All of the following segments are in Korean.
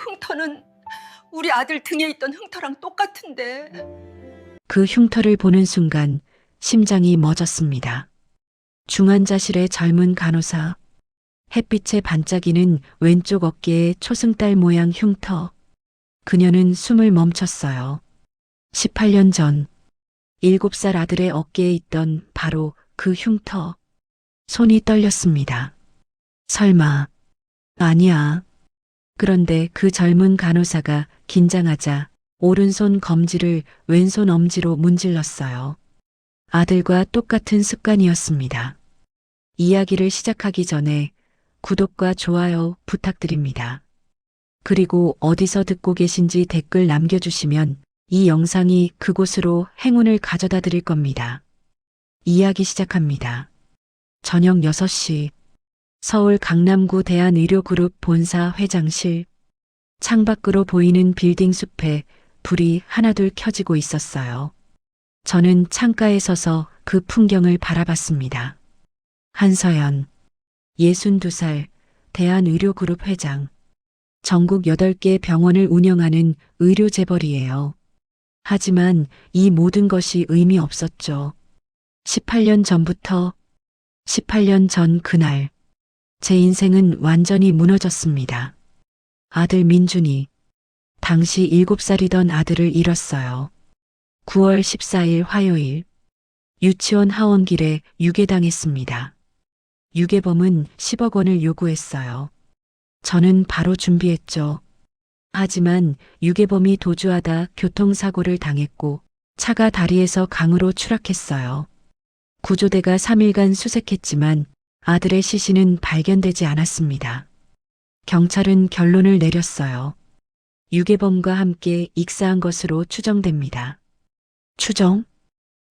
흉터는 우리 아들 등에 있던 흉터랑 똑같은데. 그 흉터를 보는 순간 심장이 멎었습니다. 중환자실의 젊은 간호사, 햇빛에 반짝이는 왼쪽 어깨에 초승달 모양 흉터. 그녀는 숨을 멈췄어요. 18년 전 7살 아들의 어깨에 있던 바로 그 흉터. 손이 떨렸습니다. 설마, 아니야. 그런데 그 젊은 간호사가 긴장하자 오른손 검지를 왼손 엄지로 문질렀어요. 아들과 똑같은 습관이었습니다. 이야기를 시작하기 전에 구독과 좋아요 부탁드립니다. 그리고 어디서 듣고 계신지 댓글 남겨주시면 이 영상이 그곳으로 행운을 가져다 드릴 겁니다. 이야기 시작합니다. 저녁 6시 서울 강남구 대한의료그룹 본사 회장실. 창밖으로 보이는 빌딩 숲에 불이 하나둘 켜지고 있었어요. 저는 창가에 서서 그 풍경을 바라봤습니다. 한서연, 62살, 대한의료그룹 회장. 전국 8개 병원을 운영하는 의료재벌이에요. 하지만 이 모든 것이 의미 없었죠. 18년 전부터, 18년 전 그날, 제 인생은 완전히 무너졌습니다. 아들 민준이, 당시 7살이던 아들을 잃었어요. 9월 14일 화요일, 유치원 하원길에 유괴당했습니다. 유괴범은 10억 원을 요구했어요. 저는 바로 준비했죠. 하지만 유괴범이 도주하다 교통사고를 당했고 차가 다리에서 강으로 추락했어요. 구조대가 3일간 수색했지만 아들의 시신은 발견되지 않았습니다. 경찰은 결론을 내렸어요. 유괴범과 함께 익사한 것으로 추정됩니다. 추정?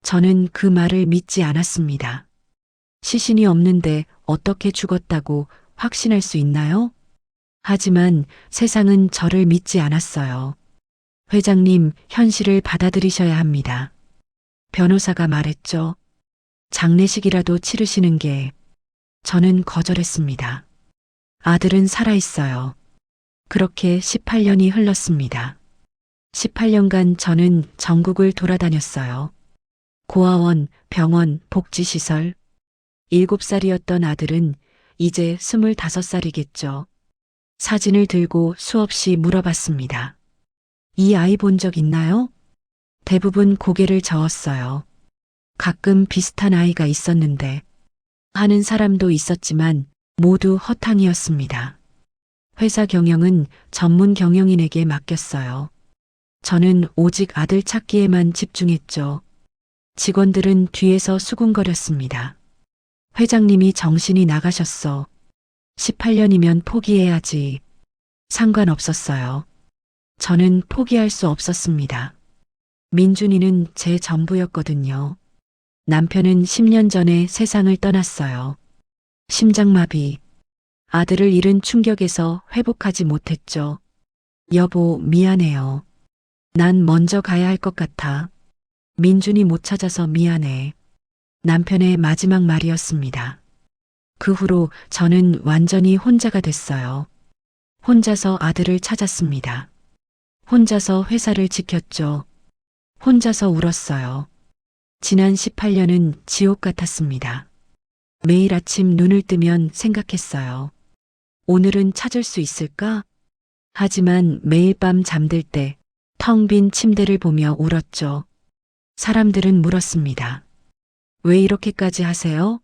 저는 그 말을 믿지 않았습니다. 시신이 없는데 어떻게 죽었다고 확신할 수 있나요? 하지만 세상은 저를 믿지 않았어요. 회장님, 현실을 받아들이셔야 합니다. 변호사가 말했죠. 장례식이라도 치르시는 게. 저는 거절했습니다. 아들은 살아있어요. 그렇게 18년이 흘렀습니다. 18년간 저는 전국을 돌아다녔어요. 고아원, 병원, 복지시설. 7살이었던 아들은 이제 25살이겠죠. 사진을 들고 수없이 물어봤습니다. 이 아이 본 적 있나요? 대부분 고개를 저었어요. 가끔 비슷한 아이가 있었는데 하는 사람도 있었지만 모두 허탕이었습니다. 회사 경영은 전문 경영인에게 맡겼어요. 저는 오직 아들 찾기에만 집중했죠. 직원들은 뒤에서 수군거렸습니다. 회장님이 정신이 나가셨어. 18년이면 포기해야지. 상관없었어요. 저는 포기할 수 없었습니다. 민준이는 제 전부였거든요. 남편은 10년 전에 세상을 떠났어요. 심장마비. 아들을 잃은 충격에서 회복하지 못했죠. 여보, 미안해요. 난 먼저 가야 할 것 같아. 민준이 못 찾아서 미안해. 남편의 마지막 말이었습니다. 그 후로 저는 완전히 혼자가 됐어요. 혼자서 아들을 찾았습니다. 혼자서 회사를 지켰죠. 혼자서 울었어요. 지난 18년은 지옥 같았습니다. 매일 아침 눈을 뜨면 생각했어요. 오늘은 찾을 수 있을까? 하지만 매일 밤 잠들 때 텅 빈 침대를 보며 울었죠. 사람들은 물었습니다. 왜 이렇게까지 하세요?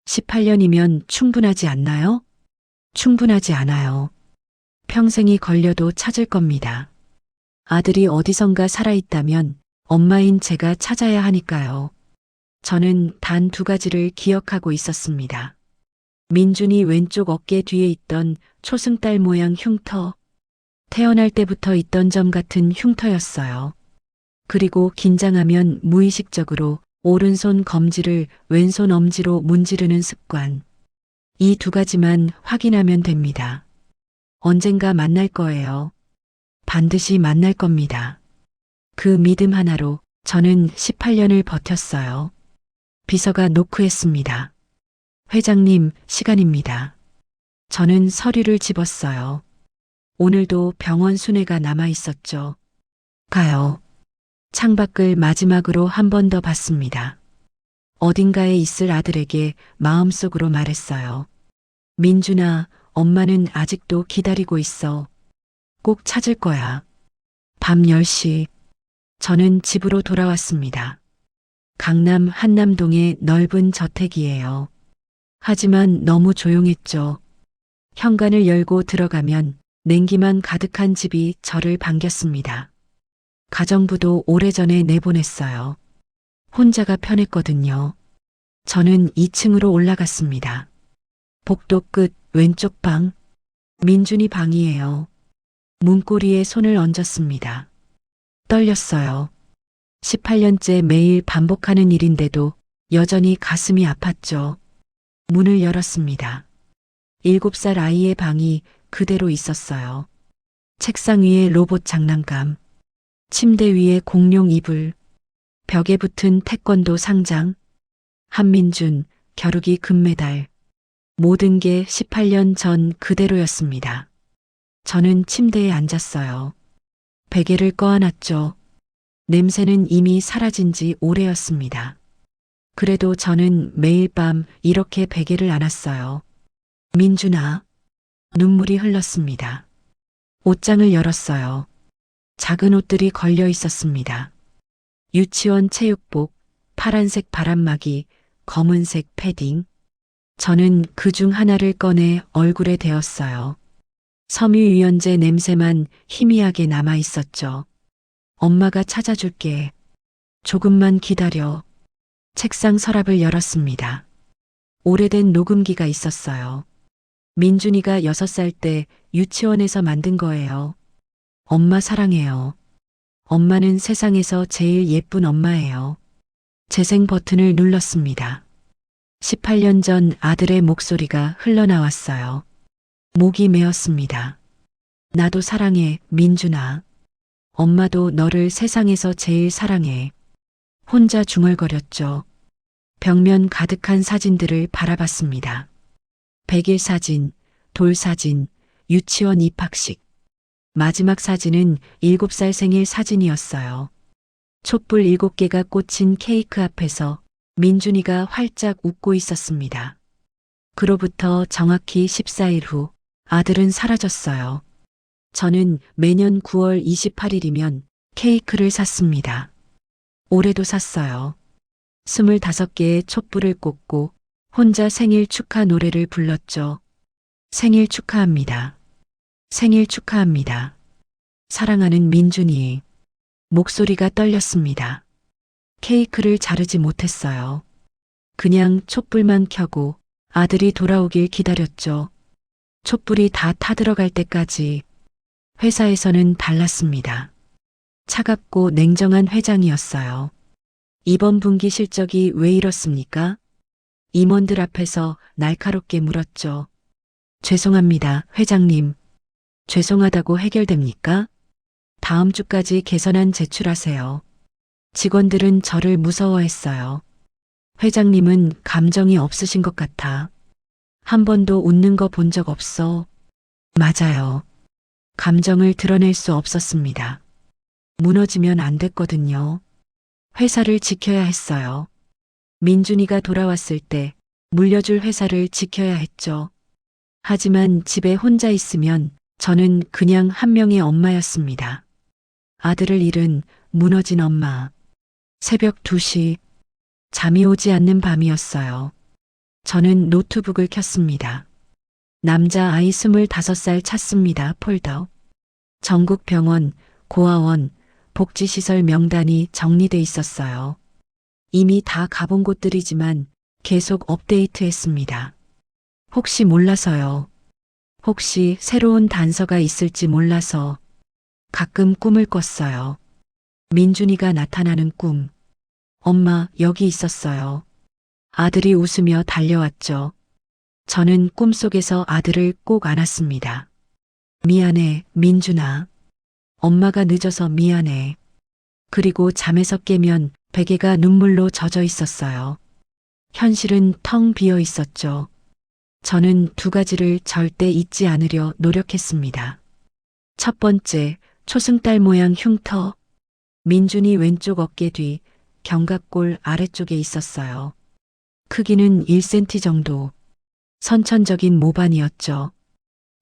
18년이면 충분하지 않나요? 충분하지 않아요. 평생이 걸려도 찾을 겁니다. 아들이 어디선가 살아있다면 엄마인 제가 찾아야 하니까요. 저는 단 2가지를 기억하고 있었습니다. 민준이 왼쪽 어깨 뒤에 있던 초승달 모양 흉터. 태어날 때부터 있던 점 같은 흉터였어요. 그리고 긴장하면 무의식적으로 오른손 검지를 왼손 엄지로 문지르는 습관. 이 2가지만 확인하면 됩니다. 언젠가 만날 거예요. 반드시 만날 겁니다. 그 믿음 하나로 저는 18년을 버텼어요. 비서가 노크했습니다. 회장님, 시간입니다. 저는 서류를 집었어요. 오늘도 병원 순회가 남아 있었죠. 가요. 창밖을 마지막으로 한 번 더 봤습니다. 어딘가에 있을 아들에게 마음속으로 말했어요. 민준아, 엄마는 아직도 기다리고 있어. 꼭 찾을 거야. 밤 10시, 저는 집으로 돌아왔습니다. 강남 한남동의 넓은 저택이에요. 하지만 너무 조용했죠. 현관을 열고 들어가면 냉기만 가득한 집이 저를 반겼습니다. 가정부도 오래전에 내보냈어요. 혼자가 편했거든요. 저는 2층으로 올라갔습니다. 복도 끝 왼쪽 방. 민준이 방이에요. 문고리에 손을 얹었습니다. 떨렸어요. 18년째 매일 반복하는 일인데도 여전히 가슴이 아팠죠. 문을 열었습니다. 7살 아이의 방이 그대로 있었어요. 책상 위에 로봇 장난감, 침대 위에 공룡 이불, 벽에 붙은 태권도 상장, 한민준, 겨루기 금메달. 모든 게 18년 전 그대로였습니다. 저는 침대에 앉았어요. 베개를 꺼안았죠. 냄새는 이미 사라진 지 오래였습니다. 그래도 저는 매일 밤 이렇게 베개를 안았어요. 민준아. 눈물이 흘렀습니다. 옷장을 열었어요. 작은 옷들이 걸려 있었습니다. 유치원 체육복, 파란색 바람막이, 검은색 패딩. 저는 그 중 하나를 꺼내 얼굴에 대었어요. 섬유유연제 냄새만 희미하게 남아 있었죠. 엄마가 찾아줄게. 조금만 기다려. 책상 서랍을 열었습니다. 오래된 녹음기가 있었어요. 민준이가 6살 때 유치원에서 만든 거예요. 엄마 사랑해요. 엄마는 세상에서 제일 예쁜 엄마예요. 재생 버튼을 눌렀습니다. 18년 전 아들의 목소리가 흘러나왔어요. 목이 메었습니다. 나도 사랑해, 민준아. 엄마도 너를 세상에서 제일 사랑해. 혼자 중얼거렸죠. 벽면 가득한 사진들을 바라봤습니다. 100일 사진, 돌 사진, 유치원 입학식. 마지막 사진은 7살 생일 사진이었어요. 촛불 7개가 꽂힌 케이크 앞에서 민준이가 활짝 웃고 있었습니다. 그로부터 정확히 14일 후 아들은 사라졌어요. 저는 매년 9월 28일이면 케이크를 샀습니다. 올해도 샀어요. 25개의 촛불을 꽂고 혼자 생일 축하 노래를 불렀죠. 생일 축하합니다. 생일 축하합니다. 사랑하는 민준이. 목소리가 떨렸습니다. 케이크를 자르지 못했어요. 그냥 촛불만 켜고 아들이 돌아오길 기다렸죠. 촛불이 다 타들어갈 때까지. 회사에서는 달랐습니다. 차갑고 냉정한 회장이었어요. 이번 분기 실적이 왜 이렇습니까? 임원들 앞에서 날카롭게 물었죠. 죄송합니다, 회장님. 죄송하다고 해결됩니까? 다음 주까지 개선안 제출하세요. 직원들은 저를 무서워했어요. 회장님은 감정이 없으신 것 같아. 한 번도 웃는 거 본 적 없어. 맞아요. 감정을 드러낼 수 없었습니다. 무너지면 안 됐거든요. 회사를 지켜야 했어요. 민준이가 돌아왔을 때 물려줄 회사를 지켜야 했죠. 하지만 집에 혼자 있으면 저는 그냥 한 명의 엄마였습니다. 아들을 잃은 무너진 엄마. 새벽 2시, 잠이 오지 않는 밤이었어요. 저는 노트북을 켰습니다. 남자 아이 25살 찾습니다. 폴더. 전국 병원, 고아원, 복지시설 명단이 정리돼 있었어요. 이미 다 가본 곳들이지만 계속 업데이트했습니다. 혹시 몰라서요. 혹시 새로운 단서가 있을지 몰라서 가끔 꿈을 꿨어요. 민준이가 나타나는 꿈. 엄마, 여기 있었어요. 아들이 웃으며 달려왔죠. 저는 꿈속에서 아들을 꼭 안았습니다. 미안해, 민준아. 엄마가 늦어서 미안해. 그리고 잠에서 깨면 베개가 눈물로 젖어 있었어요. 현실은 텅 비어 있었죠. 저는 2가지를 절대 잊지 않으려 노력했습니다. 첫 번째, 초승달 모양 흉터. 민준이 왼쪽 어깨 뒤 견갑골 아래쪽에 있었어요. 크기는 1cm 정도. 선천적인 모반이었죠.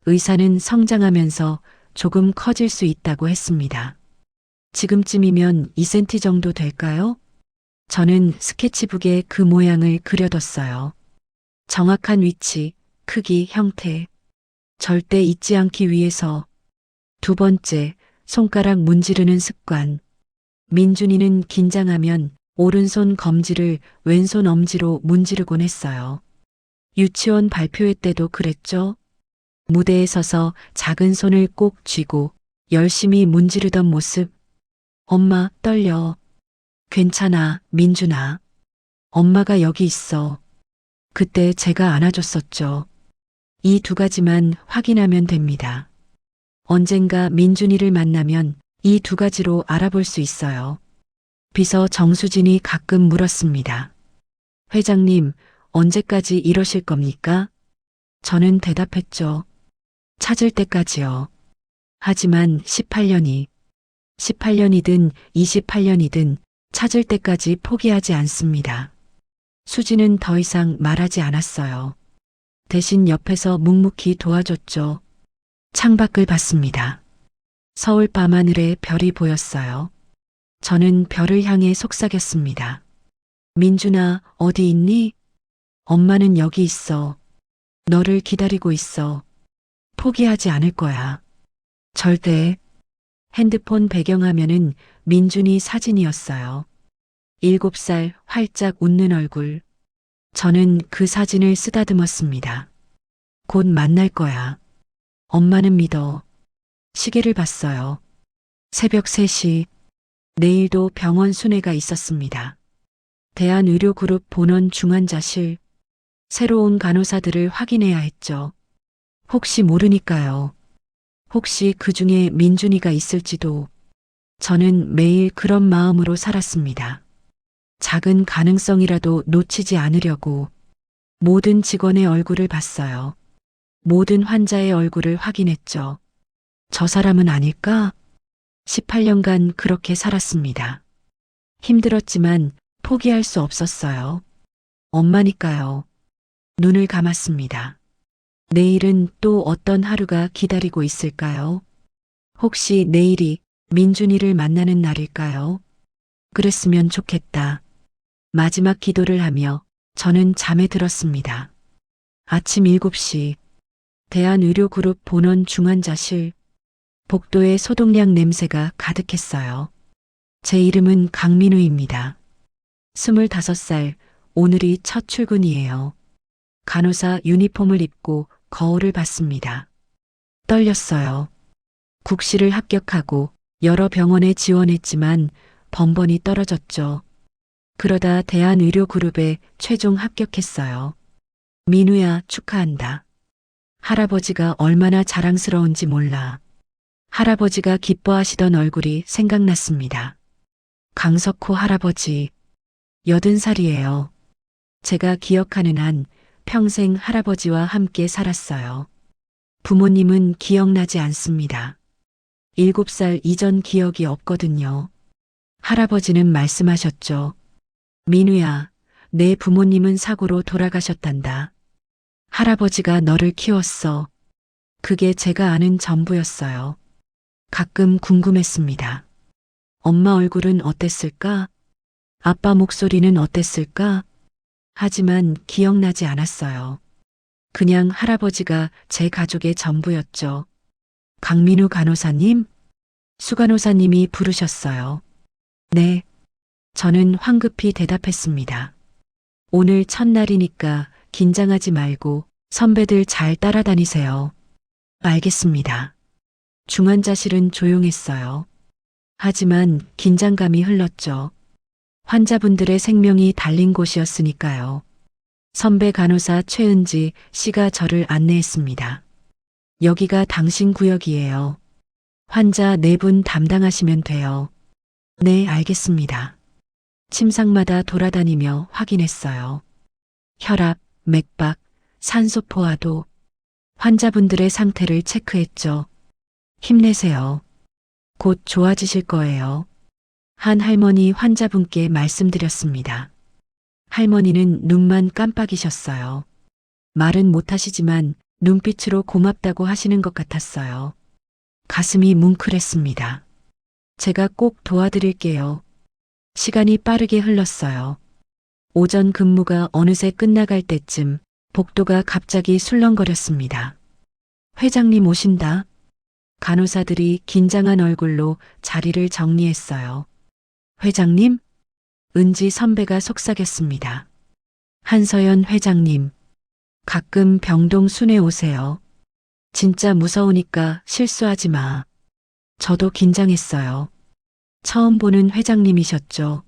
의사는 성장하면서 조금 커질 수 있다고 했습니다. 지금쯤이면 2cm 정도 될까요? 저는 스케치북에 그 모양을 그려뒀어요. 정확한 위치, 크기, 형태. 절대 잊지 않기 위해서. 두 번째, 손가락 문지르는 습관. 민준이는 긴장하면 오른손 검지를 왼손 엄지로 문지르곤 했어요. 유치원 발표회 때도 그랬죠? 무대에 서서 작은 손을 꼭 쥐고 열심히 문지르던 모습. 엄마, 떨려. 괜찮아, 민준아. 엄마가 여기 있어. 그때 제가 안아줬었죠. 이 두 가지만 확인하면 됩니다. 언젠가 민준이를 만나면 이 두 가지로 알아볼 수 있어요. 비서 정수진이 가끔 물었습니다. 회장님, 언제까지 이러실 겁니까? 저는 대답했죠. 찾을 때까지요. 하지만 18년이든 28년이든 찾을 때까지 포기하지 않습니다. 수지는 더 이상 말하지 않았어요. 대신 옆에서 묵묵히 도와줬죠. 창밖을 봤습니다. 서울 밤하늘에 별이 보였어요. 저는 별을 향해 속삭였습니다. 민준아, 어디 있니? 엄마는 여기 있어. 너를 기다리고 있어. 포기하지 않을 거야. 절대. 핸드폰 배경화면은 민준이 사진이었어요. 7살 활짝 웃는 얼굴. 저는 그 사진을 쓰다듬었습니다. 곧 만날 거야. 엄마는 믿어. 시계를 봤어요. 새벽 3시. 내일도 병원 순회가 있었습니다. 대한의료그룹 본원 중환자실. 새로운 간호사들을 확인해야 했죠. 혹시 모르니까요. 혹시 그 중에 민준이가 있을지도. 저는 매일 그런 마음으로 살았습니다. 작은 가능성이라도 놓치지 않으려고. 모든 직원의 얼굴을 봤어요. 모든 환자의 얼굴을 확인했죠. 저 사람은 아닐까? 18년간 그렇게 살았습니다. 힘들었지만 포기할 수 없었어요. 엄마니까요. 눈을 감았습니다. 내일은 또 어떤 하루가 기다리고 있을까요? 혹시 내일이 민준이를 만나는 날일까요? 그랬으면 좋겠다. 마지막 기도를 하며 저는 잠에 들었습니다. 아침 7시, 대한의료그룹 본원 중환자실. 복도에 소독약 냄새가 가득했어요. 제 이름은 강민우입니다. 25살, 오늘이 첫 출근이에요. 간호사 유니폼을 입고 거울을 봤습니다. 떨렸어요. 국시를 합격하고 여러 병원에 지원했지만 번번이 떨어졌죠. 그러다 대한의료그룹에 최종 합격했어요. 민우야, 축하한다. 할아버지가 얼마나 자랑스러운지 몰라. 할아버지가 기뻐하시던 얼굴이 생각났습니다. 강석호 할아버지, 80살이에요. 제가 기억하는 한 평생 할아버지와 함께 살았어요. 부모님은 기억나지 않습니다. 7살 이전 기억이 없거든요. 할아버지는 말씀하셨죠. 민우야, 내 부모님은 사고로 돌아가셨단다. 할아버지가 너를 키웠어. 그게 제가 아는 전부였어요. 가끔 궁금했습니다. 엄마 얼굴은 어땠을까? 아빠 목소리는 어땠을까? 하지만 기억나지 않았어요. 그냥 할아버지가 제 가족의 전부였죠. 강민우 간호사님? 수 간호사님이 부르셨어요. 네. 저는 황급히 대답했습니다. 오늘 첫날이니까 긴장하지 말고 선배들 잘 따라다니세요. 알겠습니다. 중환자실은 조용했어요. 하지만 긴장감이 흘렀죠. 환자분들의 생명이 달린 곳이었으니까요. 선배 간호사 최은지 씨가 저를 안내했습니다. 여기가 당신 구역이에요. 환자 4분 담당하시면 돼요. 네, 알겠습니다. 침상마다 돌아다니며 확인했어요. 혈압, 맥박, 산소 포화도, 환자분들의 상태를 체크했죠. 힘내세요. 곧 좋아지실 거예요. 한 할머니 환자분께 말씀드렸습니다. 할머니는 눈만 깜빡이셨어요. 말은 못하시지만 눈빛으로 고맙다고 하시는 것 같았어요. 가슴이 뭉클했습니다. 제가 꼭 도와드릴게요. 시간이 빠르게 흘렀어요. 오전 근무가 어느새 끝나갈 때쯤 복도가 갑자기 술렁거렸습니다. 회장님 오신다. 간호사들이 긴장한 얼굴로 자리를 정리했어요. 회장님? 은지 선배가 속삭였습니다. 한서연 회장님, 가끔 병동 순회 오세요. 진짜 무서우니까 실수하지 마. 저도 긴장했어요. 처음 보는 회장님이셨죠.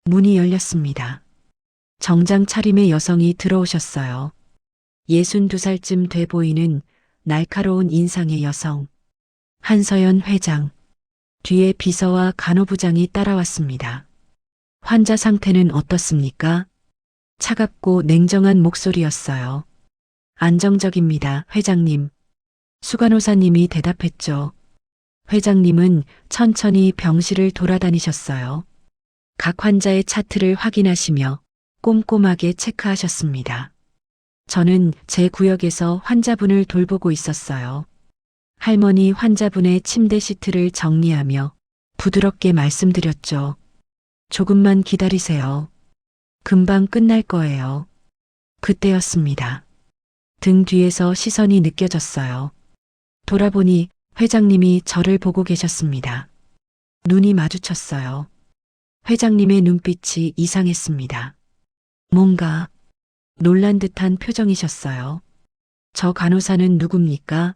문이 열렸습니다. 정장 차림의 여성이 들어오셨어요. 62살쯤 돼 보이는 날카로운 인상의 여성. 한서연 회장. 뒤에 비서와 간호부장이 따라왔습니다. 환자 상태는 어떻습니까? 차갑고 냉정한 목소리였어요. 안정적입니다, 회장님. 수간호사님이 대답했죠. 회장님은 천천히 병실을 돌아다니셨어요. 각 환자의 차트를 확인하시며 꼼꼼하게 체크하셨습니다. 저는 제 구역에서 환자분을 돌보고 있었어요. 할머니 환자분의 침대 시트를 정리하며 부드럽게 말씀드렸죠. 조금만 기다리세요. 금방 끝날 거예요. 그때였습니다. 등 뒤에서 시선이 느껴졌어요. 돌아보니 회장님이 저를 보고 계셨습니다. 눈이 마주쳤어요. 회장님의 눈빛이 이상했습니다. 뭔가 놀란 듯한 표정이셨어요. 저 간호사는 누굽니까?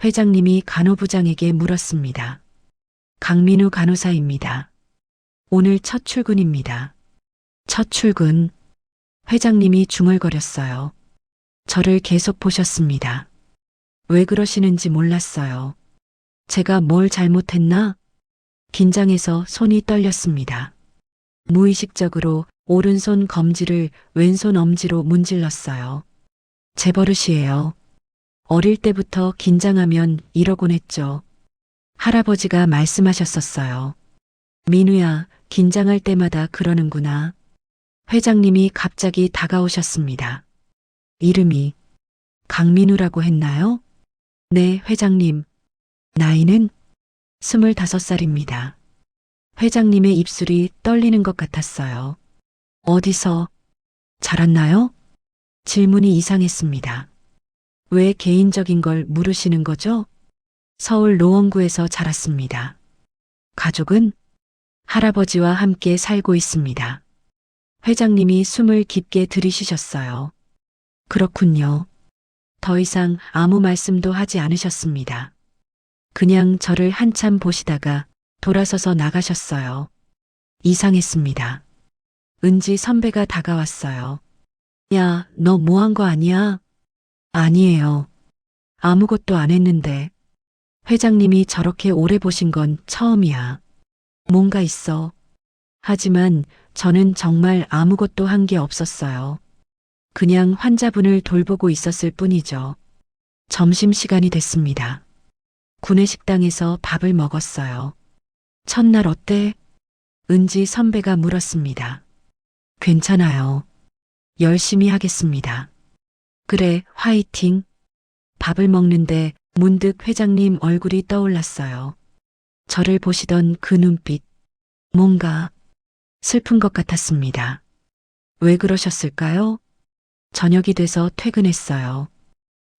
회장님이 간호부장에게 물었습니다. 강민우 간호사입니다. 오늘 첫 출근입니다. 첫 출근. 회장님이 중얼거렸어요. 저를 계속 보셨습니다. 왜 그러시는지 몰랐어요. 제가 뭘 잘못했나? 긴장해서 손이 떨렸습니다. 무의식적으로 오른손 검지를 왼손 엄지로 문질렀어요. 제 버릇이에요. 어릴 때부터 긴장하면 이러곤 했죠. 할아버지가 말씀하셨었어요. 민우야, 긴장할 때마다 그러는구나. 회장님이 갑자기 다가오셨습니다. 이름이 강민우라고 했나요? 네, 회장님. 나이는 25살입니다. 회장님의 입술이 떨리는 것 같았어요. 어디서 자랐나요? 질문이 이상했습니다. 왜 개인적인 걸 물으시는 거죠? 서울 노원구에서 자랐습니다. 가족은 할아버지와 함께 살고 있습니다. 회장님이 숨을 깊게 들이쉬셨어요. 그렇군요. 더 이상 아무 말씀도 하지 않으셨습니다. 그냥 저를 한참 보시다가 돌아서서 나가셨어요. 이상했습니다. 은지 선배가 다가왔어요. 야, 너 뭐 한 거 아니야? 아니에요. 아무것도 안 했는데. 회장님이 저렇게 오래 보신 건 처음이야. 뭔가 있어. 하지만 저는 정말 아무것도 한 게 없었어요. 그냥 환자분을 돌보고 있었을 뿐이죠. 점심시간이 됐습니다. 구내식당에서 밥을 먹었어요. 첫날 어때? 은지 선배가 물었습니다. 괜찮아요. 열심히 하겠습니다. 그래, 화이팅. 밥을 먹는데 문득 회장님 얼굴이 떠올랐어요. 저를 보시던 그 눈빛. 뭔가 슬픈 것 같았습니다. 왜 그러셨을까요? 저녁이 돼서 퇴근했어요.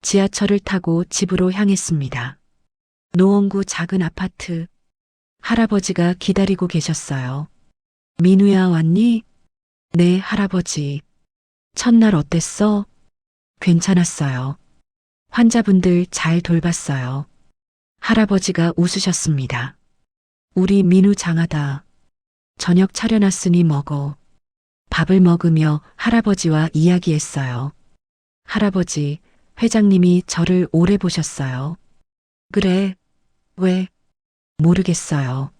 지하철을 타고 집으로 향했습니다. 노원구 작은 아파트. 할아버지가 기다리고 계셨어요. 민우야, 왔니? 네, 할아버지. 첫날 어땠어? 괜찮았어요. 환자분들 잘 돌봤어요. 할아버지가 웃으셨습니다. 우리 민우 장하다. 저녁 차려놨으니 먹어. 밥을 먹으며 할아버지와 이야기했어요. 할아버지, 회장님이 저를 오래 보셨어요. 그래, 왜? 모르겠어요.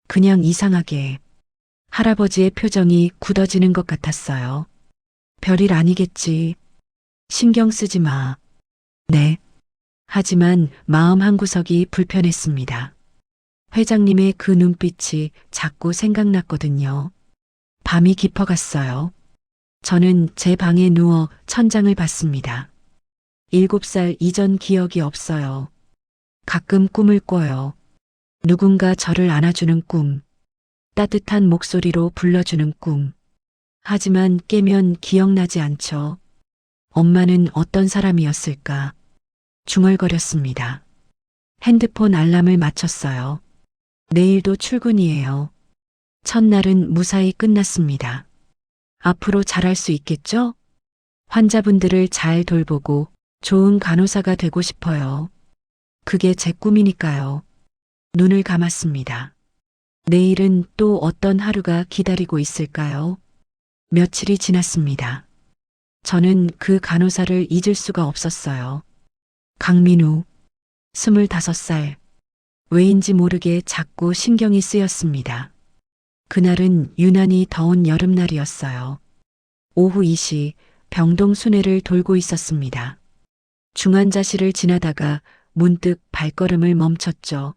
그냥 이상하게. 할아버지의 표정이 굳어지는 것 같았어요. 별일 아니겠지. 신경 쓰지 마. 네. 하지만 마음 한구석이 불편했습니다. 회장님의 그 눈빛이 자꾸 생각났거든요. 밤이 깊어갔어요. 저는 제 방에 누워 천장을 봤습니다. 7살 이전 기억이 없어요. 가끔 꿈을 꿔요. 누군가 저를 안아주는 꿈, 따뜻한 목소리로 불러주는 꿈. 하지만 깨면 기억나지 않죠. 엄마는 어떤 사람이었을까? 중얼거렸습니다. 핸드폰 알람을 맞췄어요. 내일도 출근이에요. 첫날은 무사히 끝났습니다. 앞으로 잘할 수 있겠죠? 환자분들을 잘 돌보고 좋은 간호사가 되고 싶어요. 그게 제 꿈이니까요. 눈을 감았습니다. 내일은 또 어떤 하루가 기다리고 있을까요? 며칠이 지났습니다. 저는 그 간호사를 잊을 수가 없었어요. 강민우, 25살. 왜인지 모르게 자꾸 신경이 쓰였습니다. 그날은 유난히 더운 여름날이었어요. 오후 2시 병동 수내를 돌고 있었습니다. 중환자실을 지나다가 문득 발걸음을 멈췄죠.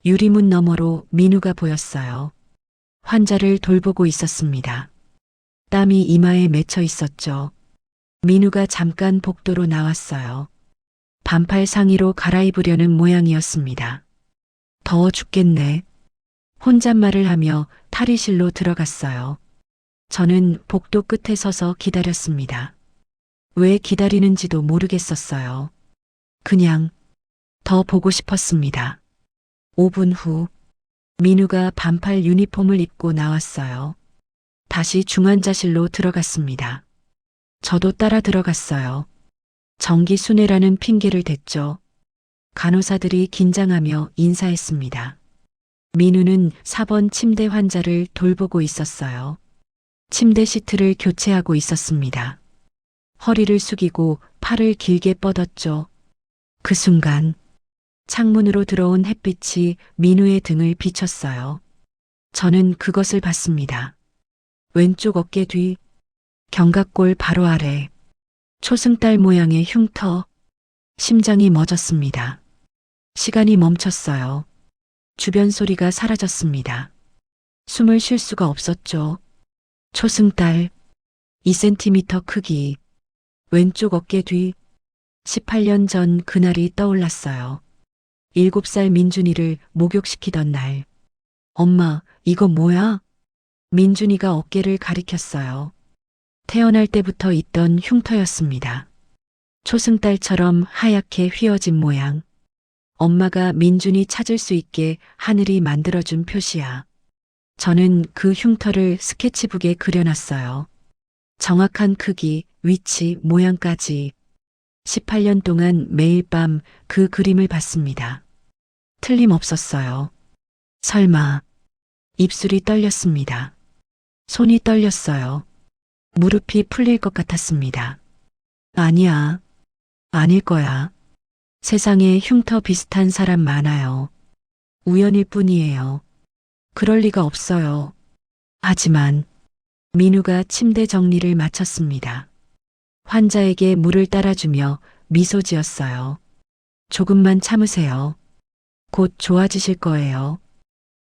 유리문 너머로 민우가 보였어요. 환자를 돌보고 있었습니다. 땀이 이마에 맺혀 있었죠. 민우가 잠깐 복도로 나왔어요. 반팔 상의로 갈아입으려는 모양이었습니다. 더워 죽겠네. 혼잣말을 하며 탈의실로 들어갔어요. 저는 복도 끝에 서서 기다렸습니다. 왜 기다리는지도 모르겠었어요. 그냥 더 보고 싶었습니다. 5분 후 민우가 반팔 유니폼을 입고 나왔어요. 다시 중환자실로 들어갔습니다. 저도 따라 들어갔어요. 정기 순회라는 핑계를 댔죠. 간호사들이 긴장하며 인사했습니다. 민우는 4번 침대 환자를 돌보고 있었어요. 침대 시트를 교체하고 있었습니다. 허리를 숙이고 팔을 길게 뻗었죠. 그 순간 창문으로 들어온 햇빛이 민우의 등을 비췄어요. 저는 그것을 봤습니다. 왼쪽 어깨 뒤, 견갑골 바로 아래, 초승달 모양의 흉터, 심장이 멎었습니다. 시간이 멈췄어요. 주변 소리가 사라졌습니다. 숨을 쉴 수가 없었죠. 초승달, 2cm 크기, 왼쪽 어깨 뒤, 18년 전 그날이 떠올랐어요. 7살 민준이를 목욕시키던 날. 엄마, 이거 뭐야? 민준이가 어깨를 가리켰어요. 태어날 때부터 있던 흉터였습니다. 초승달처럼 하얗게 휘어진 모양. 엄마가 민준이 찾을 수 있게 하늘이 만들어준 표시야. 저는 그 흉터를 스케치북에 그려놨어요. 정확한 크기, 위치, 모양까지. 18년 동안 매일 밤 그 그림을 봤습니다. 틀림없었어요. 설마. 입술이 떨렸습니다. 손이 떨렸어요. 무릎이 풀릴 것 같았습니다. 아니야. 아닐 거야. 세상에 흉터 비슷한 사람 많아요. 우연일 뿐이에요. 그럴 리가 없어요. 하지만 민우가 침대 정리를 마쳤습니다. 환자에게 물을 따라주며 미소 지었어요. 조금만 참으세요. 곧 좋아지실 거예요.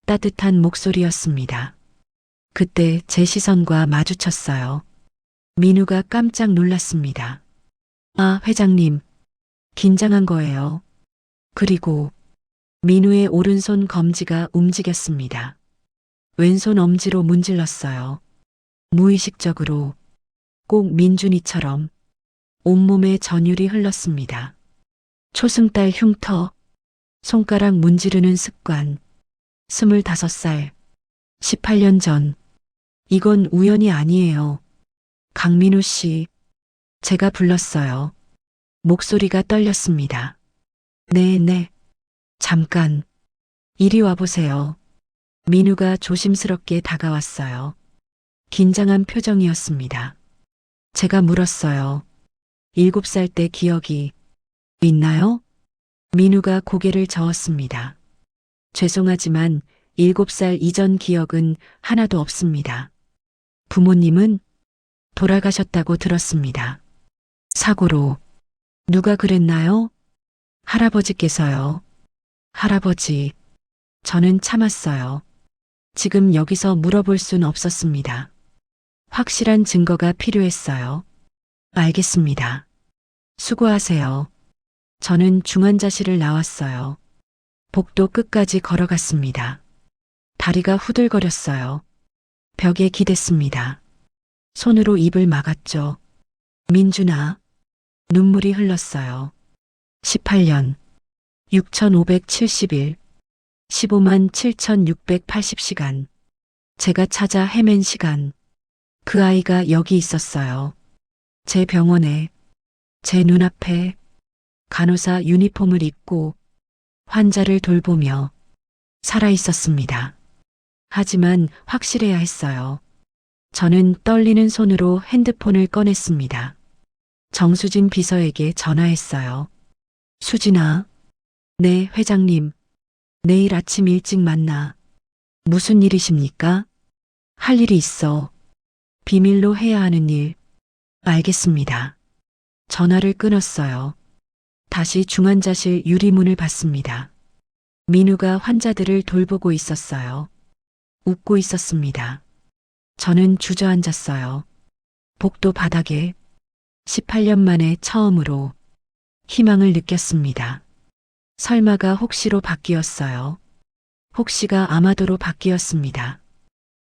따뜻한 목소리였습니다. 그때 제 시선과 마주쳤어요. 민우가 깜짝 놀랐습니다. 아, 회장님. 긴장한 거예요. 그리고 민우의 오른손 검지가 움직였습니다. 왼손 엄지로 문질렀어요. 무의식적으로, 꼭 민준이처럼 온몸에 전율이 흘렀습니다. 초승달 흉터, 손가락 문지르는 습관, 25살, 18년 전. 이건 우연이 아니에요. 강민우 씨, 제가 불렀어요. 목소리가 떨렸습니다. 네. 잠깐. 이리 와보세요. 민우가 조심스럽게 다가왔어요. 긴장한 표정이었습니다. 제가 물었어요. 7살 때 기억이 있나요? 민우가 고개를 저었습니다. 죄송하지만 7살 이전 기억은 하나도 없습니다. 부모님은 돌아가셨다고 들었습니다. 사고로. 누가 그랬나요? 할아버지께서요. 할아버지, 저는 참았어요. 지금 여기서 물어볼 순 없었습니다. 확실한 증거가 필요했어요. 알겠습니다. 수고하세요. 저는 중환자실을 나왔어요. 복도 끝까지 걸어갔습니다. 다리가 후들거렸어요. 벽에 기댔습니다. 손으로 입을 막았죠. 민준아. 눈물이 흘렀어요. 18년 6570일 15만 7680시간. 제가 찾아 헤맨 시간. 그 아이가 여기 있었어요. 제 병원에, 제 눈앞에 간호사 유니폼을 입고 환자를 돌보며 살아 있었습니다. 하지만 확실해야 했어요. 저는 떨리는 손으로 핸드폰을 꺼냈습니다. 정수진 비서에게 전화했어요. 수진아. 네, 회장님. 내일 아침 일찍 만나. 무슨 일이십니까? 할 일이 있어. 비밀로 해야 하는 일. 알겠습니다. 전화를 끊었어요. 다시 중환자실 유리문을 봤습니다. 민우가 환자들을 돌보고 있었어요. 웃고 있었습니다. 저는 주저앉았어요. 복도 바닥에 18년 만에 처음으로 희망을 느꼈습니다. 설마가 혹시로 바뀌었어요. 혹시가 아마도로 바뀌었습니다.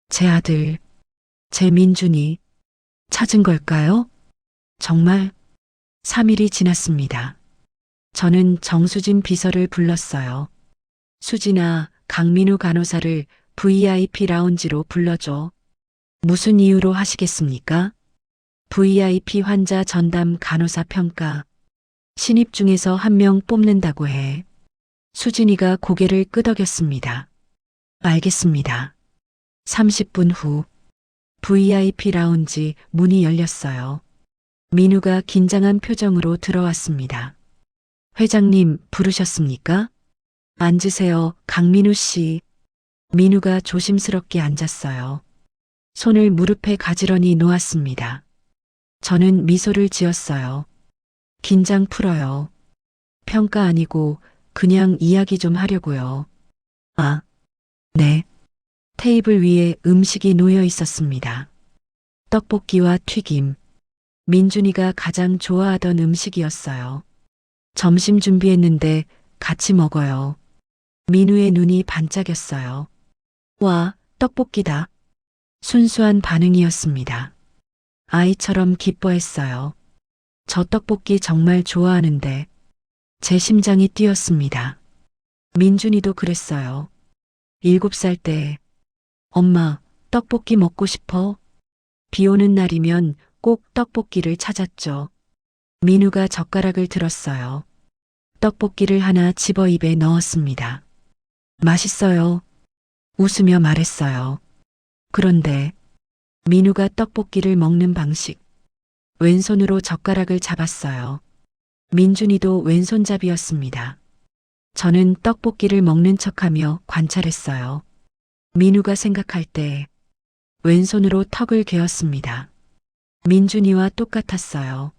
제 아들, 제 민준이 찾은 걸까요? 정말 3일이 지났습니다. 저는 정수진 비서를 불렀어요. 수진아, 강민우 간호사를 VIP 라운지로 불러줘. 무슨 이유로 하시겠습니까? VIP 환자 전담 간호사 평가. 신입 중에서 한 명 뽑는다고 해. 수진이가 고개를 끄덕였습니다. 알겠습니다. 30분 후 VIP 라운지 문이 열렸어요. 민우가 긴장한 표정으로 들어왔습니다. 회장님 부르셨습니까? 앉으세요, 강민우 씨. 민우가 조심스럽게 앉았어요. 손을 무릎에 가지런히 놓았습니다. 저는 미소를 지었어요. 긴장 풀어요. 평가 아니고 그냥 이야기 좀 하려고요. 아, 네. 테이블 위에 음식이 놓여 있었습니다. 떡볶이와 튀김. 민준이가 가장 좋아하던 음식이었어요. 점심 준비했는데 같이 먹어요. 민우의 눈이 반짝였어요. 와, 떡볶이다. 순수한 반응이었습니다. 아이처럼 기뻐했어요. 저 떡볶이 정말 좋아하는데 제 심장이 뛰었습니다. 민준이도 그랬어요. 7살 때 엄마, 떡볶이 먹고 싶어? 비 오는 날이면 꼭 떡볶이를 찾았죠. 민우가 젓가락을 들었어요. 떡볶이를 하나 집어 입에 넣었습니다. 맛있어요. 웃으며 말했어요. 그런데 민우가 떡볶이를 먹는 방식. 왼손으로 젓가락을 잡았어요. 민준이도 왼손잡이였습니다. 저는 떡볶이를 먹는 척하며 관찰했어요. 민우가 생각할 때 왼손으로 턱을 개었습니다. 민준이와 똑같았어요.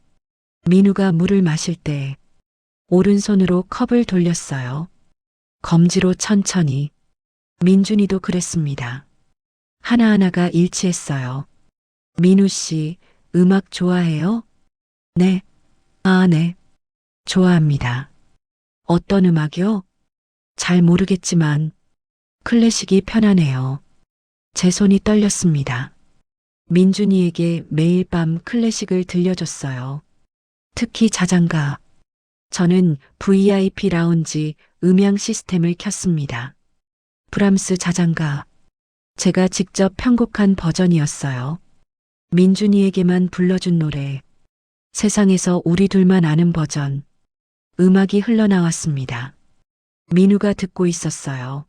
민우가 물을 마실 때 오른손으로 컵을 돌렸어요. 검지로 천천히. 민준이도 그랬습니다. 하나하나가 일치했어요. 민우 씨, 음악 좋아해요? 네. 아, 네. 좋아합니다. 어떤 음악이요? 잘 모르겠지만 클래식이 편하네요. 제 손이 떨렸습니다. 민준이에게 매일 밤 클래식을 들려줬어요. 특히 자장가. 저는 VIP 라운지 음향 시스템을 켰습니다. 브람스 자장가. 제가 직접 편곡한 버전이었어요. 민준이에게만 불러준 노래. 세상에서 우리 둘만 아는 버전. 음악이 흘러나왔습니다. 민우가 듣고 있었어요.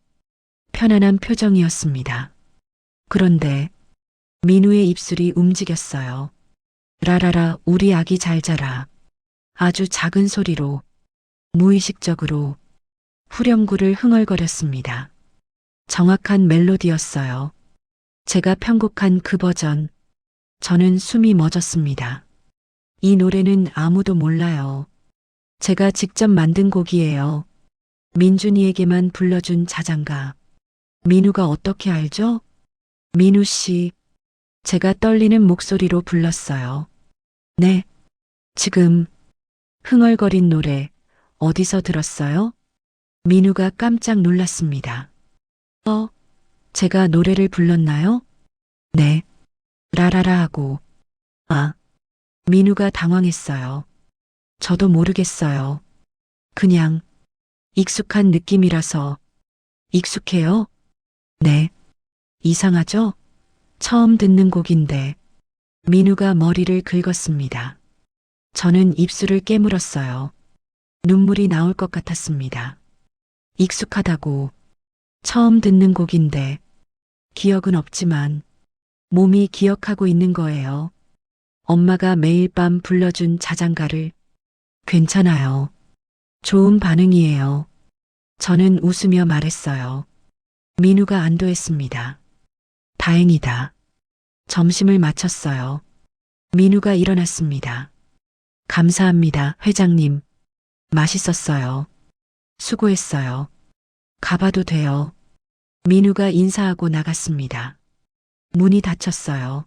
편안한 표정이었습니다. 그런데 민우의 입술이 움직였어요. 라라라, 우리 아기 잘 자라. 아주 작은 소리로, 무의식적으로 후렴구를 흥얼거렸습니다. 정확한 멜로디였어요. 제가 편곡한 그 버전. 저는 숨이 멎었습니다. 이 노래는 아무도 몰라요. 제가 직접 만든 곡이에요. 민준이에게만 불러준 자장가. 민우가 어떻게 알죠? 민우 씨, 제가 떨리는 목소리로 불렀어요. 네, 지금 흥얼거린 노래 어디서 들었어요? 민우가 깜짝 놀랐습니다. 제가 노래를 불렀나요? 네, 라라라 하고. 아, 민우가 당황했어요. 저도 모르겠어요. 그냥 익숙한 느낌이라서. 익숙해요? 네. 이상하죠? 처음 듣는 곡인데. 민우가 머리를 긁었습니다. 저는 입술을 깨물었어요. 눈물이 나올 것 같았습니다. 익숙하다고. 처음 듣는 곡인데. 기억은 없지만 몸이 기억하고 있는 거예요. 엄마가 매일 밤 불러준 자장가를. 괜찮아요. 좋은 반응이에요. 저는 웃으며 말했어요. 민우가 안도했습니다. 다행이다. 점심을 마쳤어요. 민우가 일어났습니다. 감사합니다, 회장님. 맛있었어요. 수고했어요. 가봐도 돼요. 민우가 인사하고 나갔습니다. 문이 닫혔어요.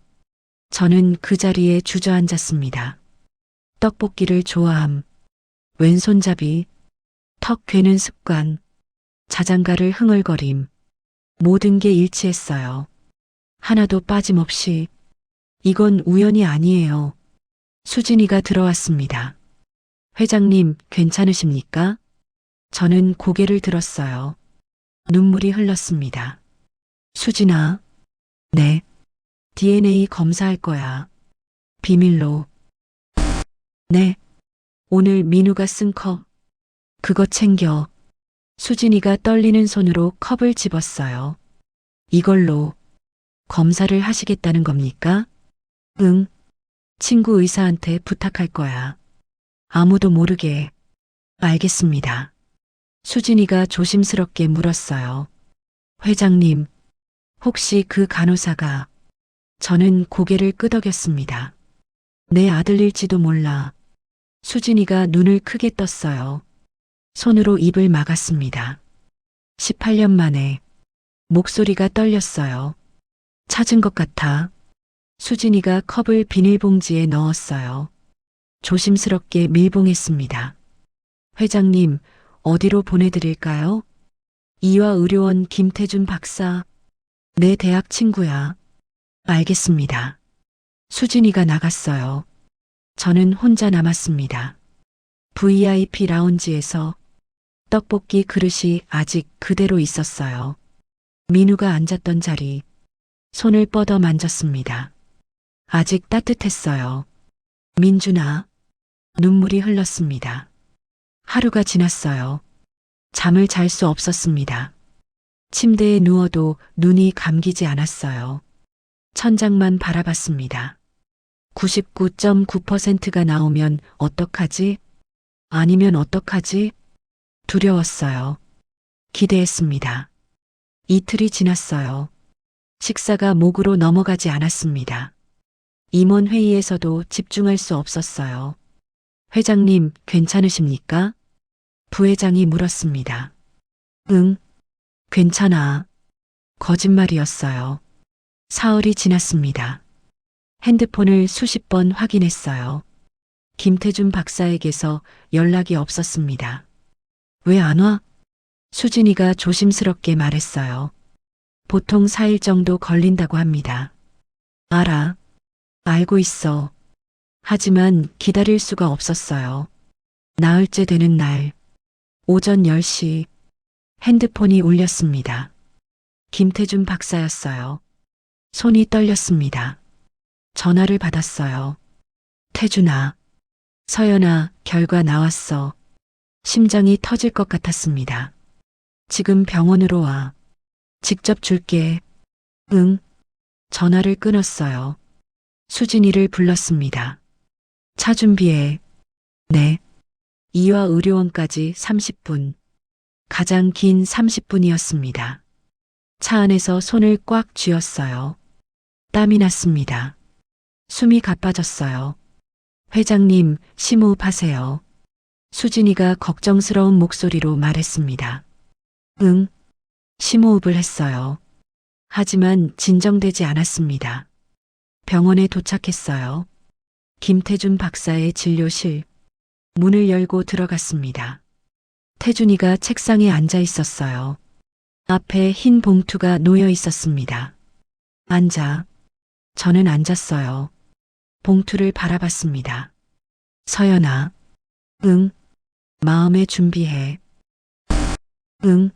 저는 그 자리에 주저앉았습니다. 떡볶이를 좋아함. 왼손잡이. 턱 괴는 습관. 자장가를 흥얼거림. 모든 게 일치했어요. 하나도 빠짐없이. 이건 우연이 아니에요. 수진이가 들어왔습니다. 회장님, 괜찮으십니까? 저는 고개를 들었어요. 눈물이 흘렀습니다. 수진아. 네. DNA 검사할 거야. 비밀로. 네. 오늘 민우가 쓴 컵. 그거 챙겨. 수진이가 떨리는 손으로 컵을 집었어요. 이걸로 검사를 하시겠다는 겁니까? 응. 친구 의사한테 부탁할 거야. 아무도 모르게. 알겠습니다. 수진이가 조심스럽게 물었어요. 회장님, 혹시 그 간호사가. 저는 고개를 끄덕였습니다. 내 아들일지도 몰라. 수진이가 눈을 크게 떴어요. 손으로 입을 막았습니다. 18년 만에. 목소리가 떨렸어요. 찾은 것 같아. 수진이가 컵을 비닐봉지에 넣었어요. 조심스럽게 밀봉했습니다. 회장님, 어디로 보내드릴까요? 이화의료원 김태준 박사. 내 대학 친구야. 알겠습니다. 수진이가 나갔어요. 저는 혼자 남았습니다. VIP 라운지에서 떡볶이 그릇이 아직 그대로 있었어요. 민우가 앉았던 자리. 손을 뻗어 만졌습니다. 아직 따뜻했어요. 민준아. 눈물이 흘렀습니다. 하루가 지났어요. 잠을 잘 수 없었습니다. 침대에 누워도 눈이 감기지 않았어요. 천장만 바라봤습니다. 99.9%가 나오면 어떡하지? 아니면 어떡하지? 두려웠어요. 기대했습니다. 이틀이 지났어요. 식사가 목으로 넘어가지 않았습니다. 임원 회의에서도 집중할 수 없었어요. 회장님, 괜찮으십니까? 부회장이 물었습니다. 응, 괜찮아. 거짓말이었어요. 사흘이 지났습니다. 핸드폰을 수십 번 확인했어요. 김태준 박사에게서 연락이 없었습니다. 왜 안 와? 수진이가 조심스럽게 말했어요. 보통 4일 정도 걸린다고 합니다. 알아. 알고 있어. 하지만 기다릴 수가 없었어요. 나흘째 되는 날, 오전 10시, 핸드폰이 울렸습니다. 김태준 박사였어요. 손이 떨렸습니다. 전화를 받았어요. 태준아, 서연아, 결과 나왔어. 심장이 터질 것 같았습니다. 지금 병원으로 와. 직접 줄게. 응. 전화를 끊었어요. 수진이를 불렀습니다. 차 준비해. 네. 이화의료원까지 30분. 가장 긴 30분이었습니다. 차 안에서 손을 꽉 쥐었어요. 땀이 났습니다. 숨이 가빠졌어요. 회장님, 심호흡하세요. 수진이가 걱정스러운 목소리로 말했습니다. 응. 심호흡을 했어요. 하지만 진정되지 않았습니다. 병원에 도착했어요. 김태준 박사의 진료실. 문을 열고 들어갔습니다. 태준이가 책상에 앉아 있었어요. 앞에 흰 봉투가 놓여 있었습니다. 앉아. 저는 앉았어요. 봉투를 바라봤습니다. 서연아. 응. 마음에 준비해. 응.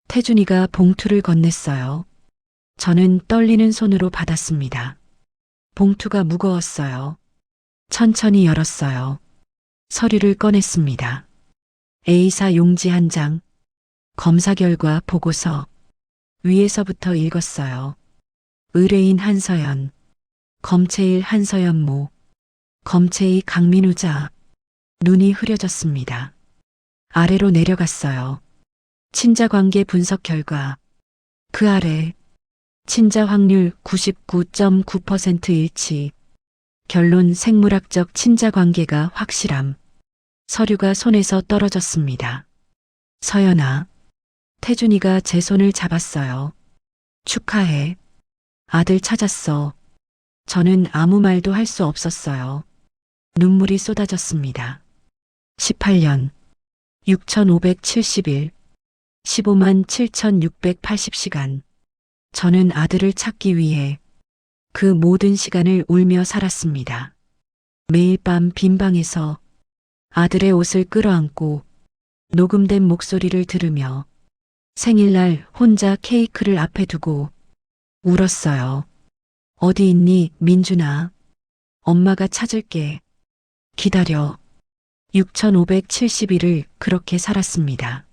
태준이가 봉투를 건넸어요. 저는 떨리는 손으로 받았습니다. 봉투가 무거웠어요. 천천히 열었어요. 서류를 꺼냈습니다. A사 용지 한 장, 검사 결과 보고서, 위에서부터 읽었어요. 의뢰인 한서연, 검체일 한서연모, 검체이 강민우자. 눈이 흐려졌습니다. 아래로 내려갔어요. 친자관계 분석 결과, 그 아래 친자 확률 99.9% 일치. 결론 생물학적 친자 관계가 확실함. 서류가 손에서 떨어졌습니다. 서연아. 태준이가 제 손을 잡았어요. 축하해. 아들 찾았어. 저는 아무 말도 할 수 없었어요. 눈물이 쏟아졌습니다. 18년 6570일 15만 7680시간. 저는 아들을 찾기 위해 그 모든 시간을 울며 살았습니다. 매일 밤 빈방에서 아들의 옷을 끌어안고 녹음된 목소리를 들으며 생일날 혼자 케이크를 앞에 두고 울었어요. 어디 있니, 민준아? 엄마가 찾을게. 기다려. 6570일을 그렇게 살았습니다.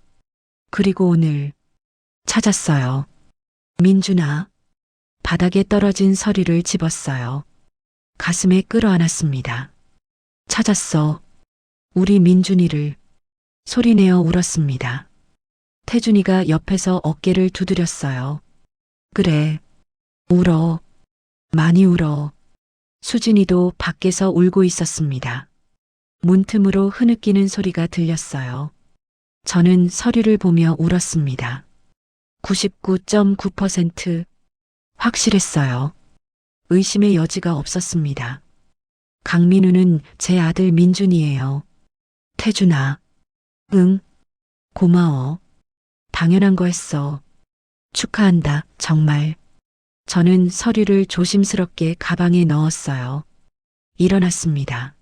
그리고 오늘 찾았어요. 민준아. 바닥에 떨어진 서류를 집었어요. 가슴에 끌어안았습니다. 찾았어. 우리 민준이를. 소리내어 울었습니다. 태준이가 옆에서 어깨를 두드렸어요. 그래. 울어. 많이 울어. 수진이도 밖에서 울고 있었습니다. 문틈으로 흐느끼는 소리가 들렸어요. 저는 서류를 보며 울었습니다. 99.9% 확실했어요. 의심의 여지가 없었습니다. 강민우는 제 아들 민준이에요. 태준아. 응. 고마워. 당연한 거 했어. 축하한다, 정말. 저는 서류를 조심스럽게 가방에 넣었어요. 일어났습니다.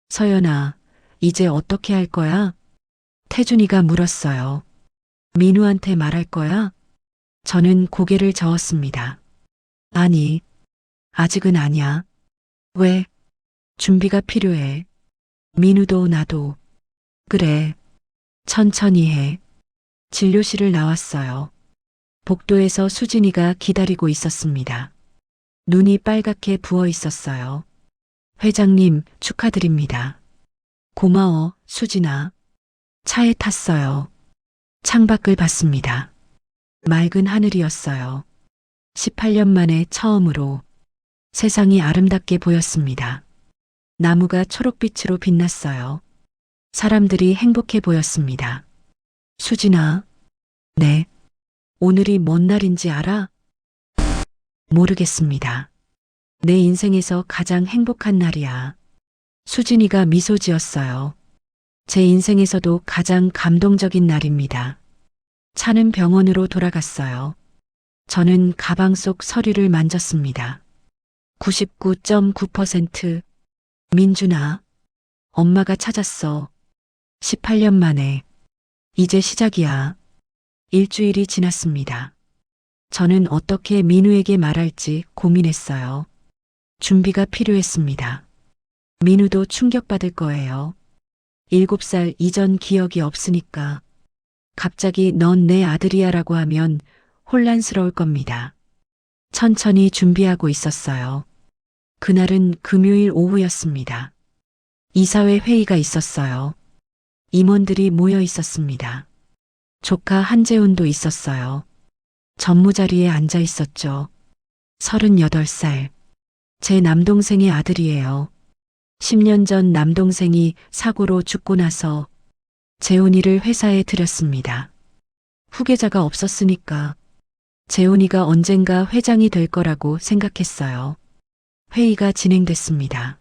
서연아, 이제 어떻게 할 거야? 태준이가 물었어요. 민우한테 말할 거야? 저는 고개를 저었습니다. 아니, 아직은 아니야. 왜? 준비가 필요해. 민우도 나도. 그래. 천천히 해. 진료실을 나왔어요. 복도에서 수진이가 기다리고 있었습니다. 눈이 빨갛게 부어 있었어요. 회장님, 축하드립니다. 고마워, 수진아. 차에 탔어요. 창밖을 봤습니다. 맑은 하늘이었어요. 18년 만에 처음으로 세상이 아름답게 보였습니다. 나무가 초록빛으로 빛났어요. 사람들이 행복해 보였습니다. 수진아. 네. 오늘이 뭔 날인지 알아? 모르겠습니다. 내 인생에서 가장 행복한 날이야. 수진이가 미소 지었어요. 제 인생에서도 가장 감동적인 날입니다. 차는 병원으로 돌아갔어요. 저는 가방 속 서류를 만졌습니다. 99.9% 민준아. 엄마가 찾았어. 18년 만에. 이제 시작이야. 일주일이 지났습니다. 저는 어떻게 민우에게 말할지 고민했어요. 준비가 필요했습니다. 민우도 충격받을 거예요. 7살 이전 기억이 없으니까. 갑자기 넌 내 아들이야 라고 하면 혼란스러울 겁니다. 천천히 준비하고 있었어요. 그날은 금요일 오후였습니다. 이사회 회의가 있었어요. 임원들이 모여 있었습니다. 조카 한재훈도 있었어요. 전무자리에 앉아 있었죠. 38살. 제 남동생의 아들이에요. 10년 전 남동생이 사고로 죽고 나서 재훈이를 회사에 들였습니다. 후계자가 없었으니까 재훈이가 언젠가 회장이 될 거라고 생각했어요. 회의가 진행됐습니다.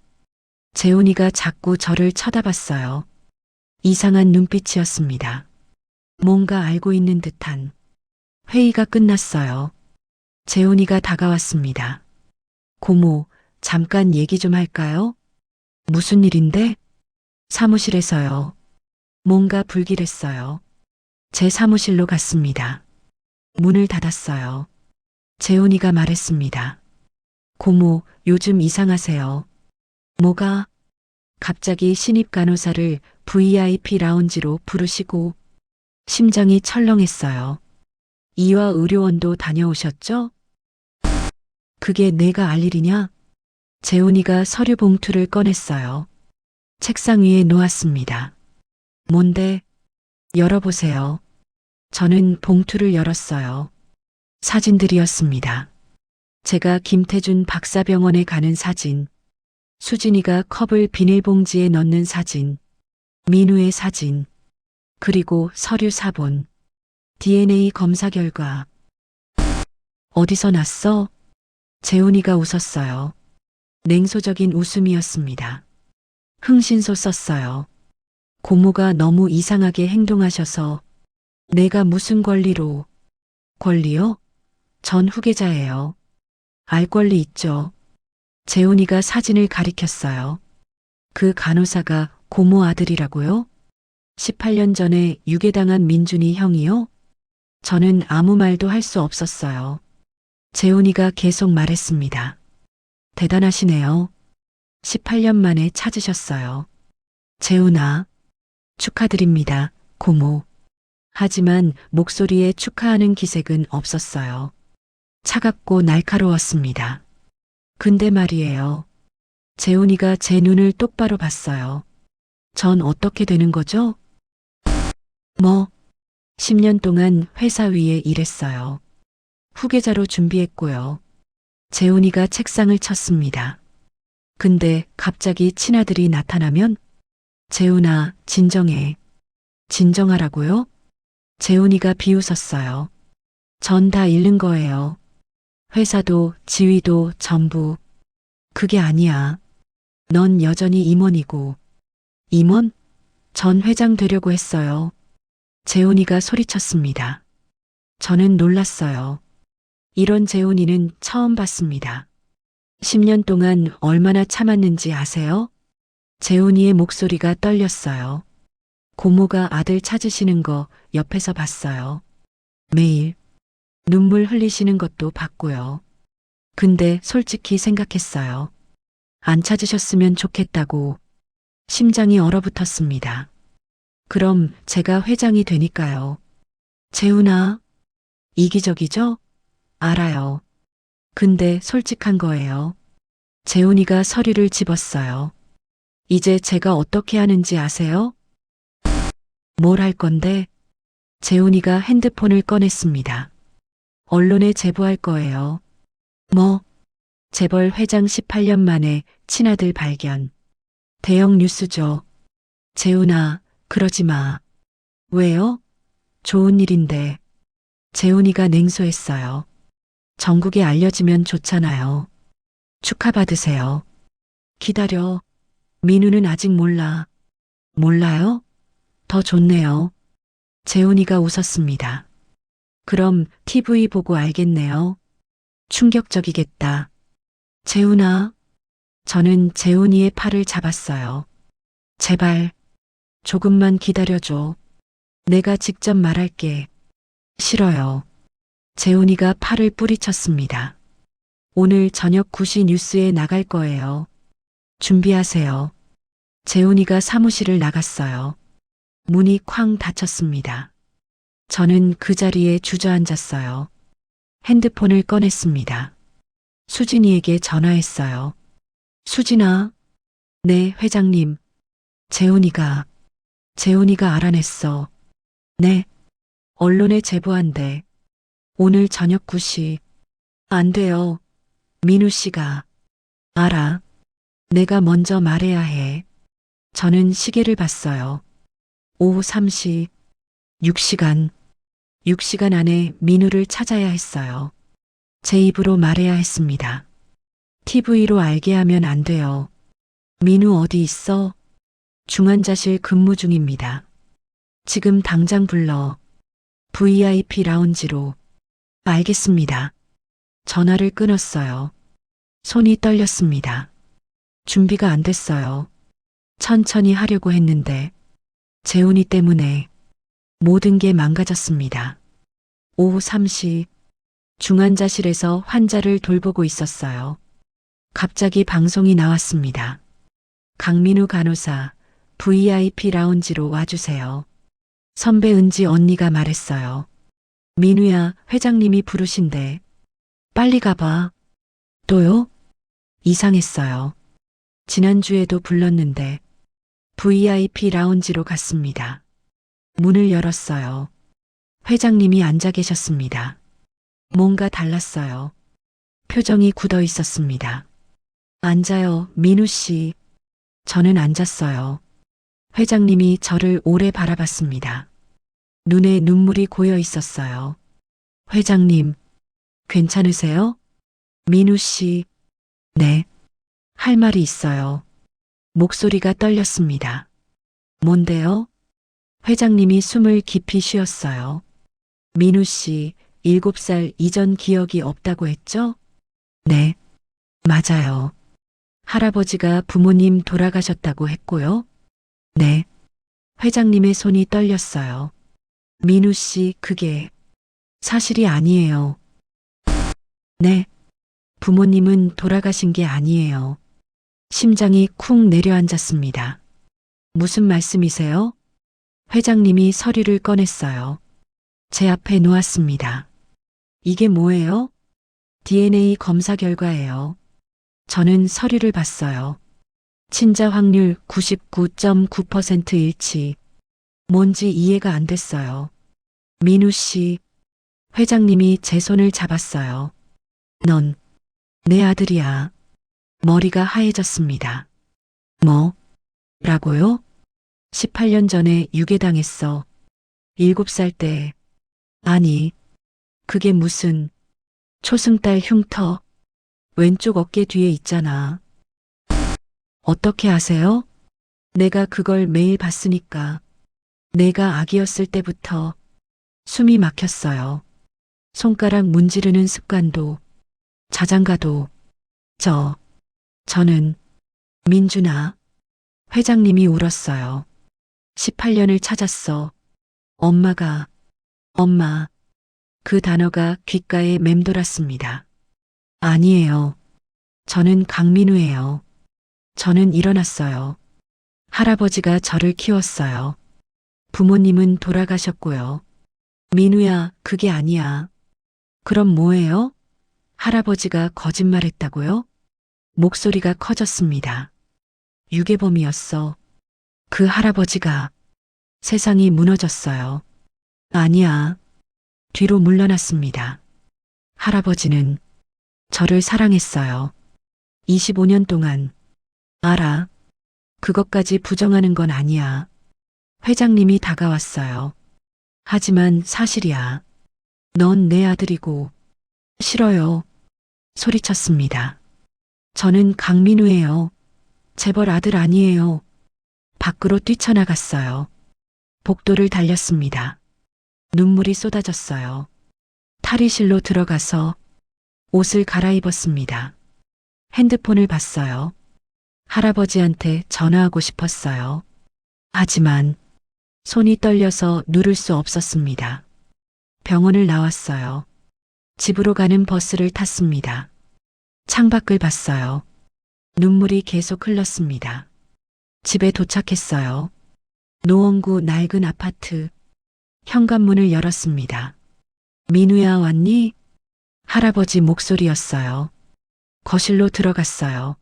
재훈이가 자꾸 저를 쳐다봤어요. 이상한 눈빛이었습니다. 뭔가 알고 있는 듯한. 회의가 끝났어요. 재훈이가 다가왔습니다. 고모, 잠깐 얘기 좀 할까요? 무슨 일인데? 사무실에서요. 뭔가 불길했어요. 제 사무실로 갔습니다. 문을 닫았어요. 재훈이가 말했습니다. 고모, 요즘 이상하세요. 뭐가? 갑자기 신입 간호사를 VIP 라운지로 부르시고 심장이 철렁했어요. 이화 의료원도 다녀오셨죠? 그게 내가 알 일이냐? 재훈이가 서류 봉투를 꺼냈어요. 책상 위에 놓았습니다. 뭔데? 열어보세요. 저는 봉투를 열었어요. 사진들이었습니다. 제가 김태준 박사병원에 가는 사진, 수진이가 컵을 비닐봉지에 넣는 사진, 민우의 사진, 그리고 서류 사본, DNA 검사 결과. 어디서 났어? 재훈이가 웃었어요. 냉소적인 웃음이었습니다. 흥신소 썼어요. 고모가 너무 이상하게 행동하셔서 내가 무슨 권리로. 권리요? 전 후계자예요. 알 권리 있죠. 재훈이가 사진을 가리켰어요. 그 간호사가 고모 아들이라고요? 18년 전에 유괴당한 민준이 형이요? 저는 아무 말도 할 수 없었어요. 재훈이가 계속 말했습니다. 대단하시네요. 18년 만에 찾으셨어요. 재훈아, 축하드립니다, 고모. 하지만 목소리에 축하하는 기색은 없었어요. 차갑고 날카로웠습니다. 근데 말이에요. 재훈이가 제 눈을 똑바로 봤어요. 전 어떻게 되는 거죠? 뭐, 10년 동안 회사 위에 일했어요. 후계자로 준비했고요. 재훈이가 책상을 쳤습니다. 근데 갑자기 친아들이 나타나면? 재훈아, 진정해. 진정하라고요? 재훈이가 비웃었어요. 전 다 잃는 거예요. 회사도 지위도 전부. 그게 아니야. 넌 여전히 임원이고. 임원? 전 회장 되려고 했어요. 재훈이가 소리쳤습니다. 저는 놀랐어요. 이런 재훈이는 처음 봤습니다. 10년 동안 얼마나 참았는지 아세요? 재훈이의 목소리가 떨렸어요. 고모가 아들 찾으시는 거 옆에서 봤어요. 매일 눈물 흘리시는 것도 봤고요. 근데 솔직히 생각했어요. 안 찾으셨으면 좋겠다고. 심장이 얼어붙었습니다. 그럼 제가 회장이 되니까요. 재훈아, 이기적이죠? 알아요. 근데 솔직한 거예요. 재훈이가 서류를 집었어요. 이제 제가 어떻게 하는지 아세요? 뭘 할 건데? 재훈이가 핸드폰을 꺼냈습니다. 언론에 제보할 거예요. 뭐? 재벌 회장 18년 만에 친아들 발견. 대형 뉴스죠. 재훈아, 그러지 마. 왜요? 좋은 일인데. 재훈이가 냉소했어요. 전국에 알려지면 좋잖아요. 축하받으세요. 기다려. 민우는 아직 몰라. 몰라요? 더 좋네요. 재훈이가 웃었습니다. 그럼 TV 보고 알겠네요. 충격적이겠다. 재훈아. 저는 재훈이의 팔을 잡았어요. 제발, 조금만 기다려줘. 내가 직접 말할게. 싫어요. 재훈이가 팔을 뿌리쳤습니다. 오늘 저녁 9시 뉴스에 나갈 거예요. 준비하세요. 재훈이가 사무실을 나갔어요. 문이 쾅 닫혔습니다. 저는 그 자리에 주저앉았어요. 핸드폰을 꺼냈습니다. 수진이에게 전화했어요. 수진아. 네, 회장님. 재훈이가 알아냈어. 네. 언론에 제보한대. 오늘 저녁 9시. 안 돼요. 민우 씨가. 알아. 내가 먼저 말해야 해. 저는 시계를 봤어요. 오후 3시, 6시간. 6시간 안에 민우를 찾아야 했어요. 제 입으로 말해야 했습니다. TV로 알게 하면 안 돼요. 민우 어디 있어? 중환자실 근무 중입니다. 지금 당장 불러. VIP 라운지로. 알겠습니다. 전화를 끊었어요. 손이 떨렸습니다. 준비가 안 됐어요. 천천히 하려고 했는데 재훈이 때문에 모든 게 망가졌습니다. 오후 3시 중환자실에서 환자를 돌보고 있었어요. 갑자기 방송이 나왔습니다. 강민우 간호사 VIP 라운지로 와주세요. 선배 은지 언니가 말했어요. 민우야, 회장님이 부르신대. 빨리 가봐. 또요? 이상했어요. 지난주에도 불렀는데 VIP 라운지로 갔습니다. 문을 열었어요. 회장님이 앉아 계셨습니다. 뭔가 달랐어요. 표정이 굳어 있었습니다. 앉아요, 민우 씨. 저는 앉았어요. 회장님이 저를 오래 바라봤습니다. 눈에 눈물이 고여 있었어요. 회장님, 괜찮으세요? 민우 씨, 네. 할 말이 있어요. 목소리가 떨렸습니다. 뭔데요? 회장님이 숨을 깊이 쉬었어요. 민우 씨, 7살 이전 기억이 없다고 했죠? 네, 맞아요. 할아버지가 부모님 돌아가셨다고 했고요. 네. 회장님의 손이 떨렸어요. 민우 씨, 그게 사실이 아니에요. 네. 부모님은 돌아가신 게 아니에요. 심장이 쿵 내려앉았습니다. 무슨 말씀이세요? 회장님이 서류를 꺼냈어요. 제 앞에 놓았습니다. 이게 뭐예요? DNA 검사 결과예요. 저는 서류를 봤어요. 친자 확률 99.9% 일치. 뭔지 이해가 안 됐어요. 민우 씨, 회장님이 제 손을 잡았어요. 넌 내 아들이야. 머리가 하얘졌습니다. 뭐? 라고요? 18년 전에 유괴당했어. 7살 때. 아니, 그게 무슨 초승달 흉터. 왼쪽 어깨 뒤에 있잖아. 어떻게 아세요? 내가 그걸 매일 봤으니까. 내가 아기였을 때부터 숨이 막혔어요. 손가락 문지르는 습관도, 자장가도. 저는 민준아. 회장님이 울었어요. 18년을 찾았어. 엄마. 그 단어가 귓가에 맴돌았습니다. 아니에요. 저는 강민우예요. 저는 일어났어요. 할아버지가 저를 키웠어요. 부모님은 돌아가셨고요. 민우야, 그게 아니야. 그럼 뭐예요? 할아버지가 거짓말했다고요? 목소리가 커졌습니다. 유괴범이었어. 그 할아버지가. 세상이 무너졌어요. 아니야. 뒤로 물러났습니다. 할아버지는 저를 사랑했어요. 25년 동안. 알아. 그것까지 부정하는 건 아니야. 회장님이 다가왔어요. 하지만 사실이야. 넌 내 아들이고. 싫어요. 소리쳤습니다. 저는 강민우예요. 재벌 아들 아니에요. 밖으로 뛰쳐나갔어요. 복도를 달렸습니다. 눈물이 쏟아졌어요. 탈의실로 들어가서 옷을 갈아입었습니다. 핸드폰을 봤어요. 할아버지한테 전화하고 싶었어요. 하지만 손이 떨려서 누를 수 없었습니다. 병원을 나왔어요. 집으로 가는 버스를 탔습니다. 창밖을 봤어요. 눈물이 계속 흘렀습니다. 집에 도착했어요. 노원구 낡은 아파트. 현관문을 열었습니다. 민우야, 왔니? 할아버지 목소리였어요. 거실로 들어갔어요.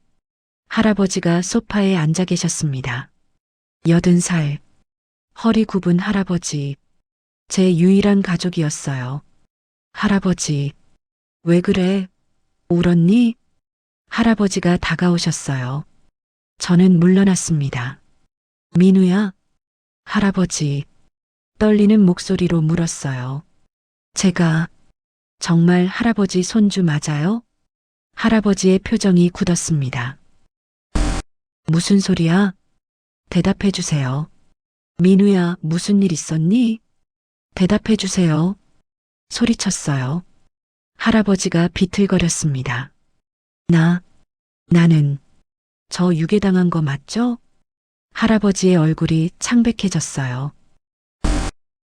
할아버지가 소파에 앉아 계셨습니다. 80살. 허리 굽은 할아버지. 제 유일한 가족이었어요. 할아버지, 왜 그래? 울었니? 할아버지가 다가오셨어요. 저는 물러났습니다. 민우야, 할아버지, 떨리는 목소리로 물었어요. 제가 정말 할아버지 손주 맞아요? 할아버지의 표정이 굳었습니다. 무슨 소리야? 대답해 주세요. 민우야, 무슨 일 있었니? 대답해 주세요. 소리쳤어요. 할아버지가 비틀거렸습니다. 나는 저 유괴당한 거 맞죠? 할아버지의 얼굴이 창백해졌어요.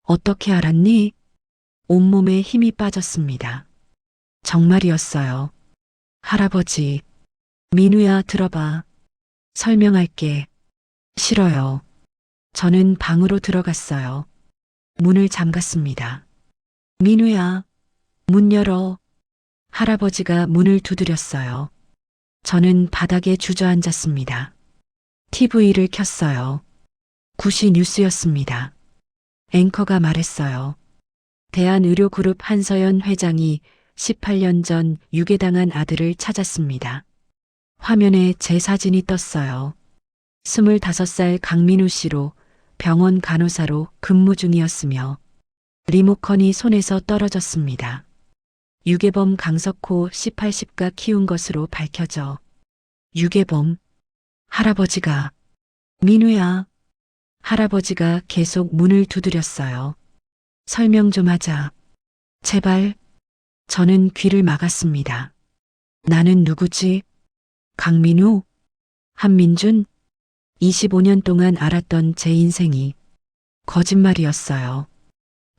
어떻게 알았니? 온몸에 힘이 빠졌습니다. 정말이었어요. 할아버지, 민우야, 들어봐. 설명할게. 싫어요. 저는 방으로 들어갔어요. 문을 잠갔습니다. 민우야, 문 열어. 할아버지가 문을 두드렸어요. 저는 바닥에 주저앉았습니다. TV를 켰어요. 9시 뉴스였습니다. 앵커가 말했어요. 대한의료그룹 한서연 회장이 18년 전 유괴당한 아들을 찾았습니다. 화면에 제 사진이 떴어요. 25살 강민우 씨로 병원 간호사로 근무 중이었으며 리모컨이 손에서 떨어졌습니다. 유괴범 강석호 18십가 키운 것으로 밝혀져. 유괴범. 할아버지가. 민우야. 할아버지가 계속 문을 두드렸어요. 설명 좀 하자. 제발. 저는 귀를 막았습니다. 나는 누구지? 강민우? 한민준? 25년 동안 알았던 제 인생이 거짓말이었어요.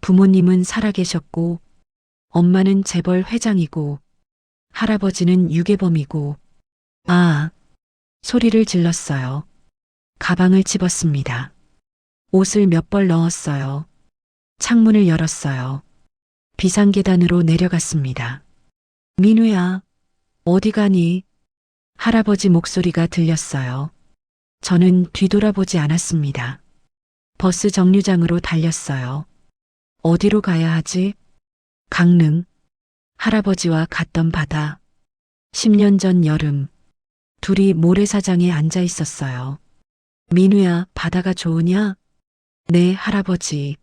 부모님은 살아계셨고, 엄마는 재벌 회장이고, 할아버지는 유괴범이고, 소리를 질렀어요. 가방을 집었습니다. 옷을 몇 벌 넣었어요. 창문을 열었어요. 비상계단으로 내려갔습니다. 민우야, 어디 가니? 할아버지 목소리가 들렸어요. 저는 뒤돌아보지 않았습니다. 버스 정류장으로 달렸어요. 어디로 가야 하지? 강릉. 할아버지와 갔던 바다. 10년 전 여름. 둘이 모래사장에 앉아 있었어요. 민우야, 바다가 좋으냐? 네, 할아버지.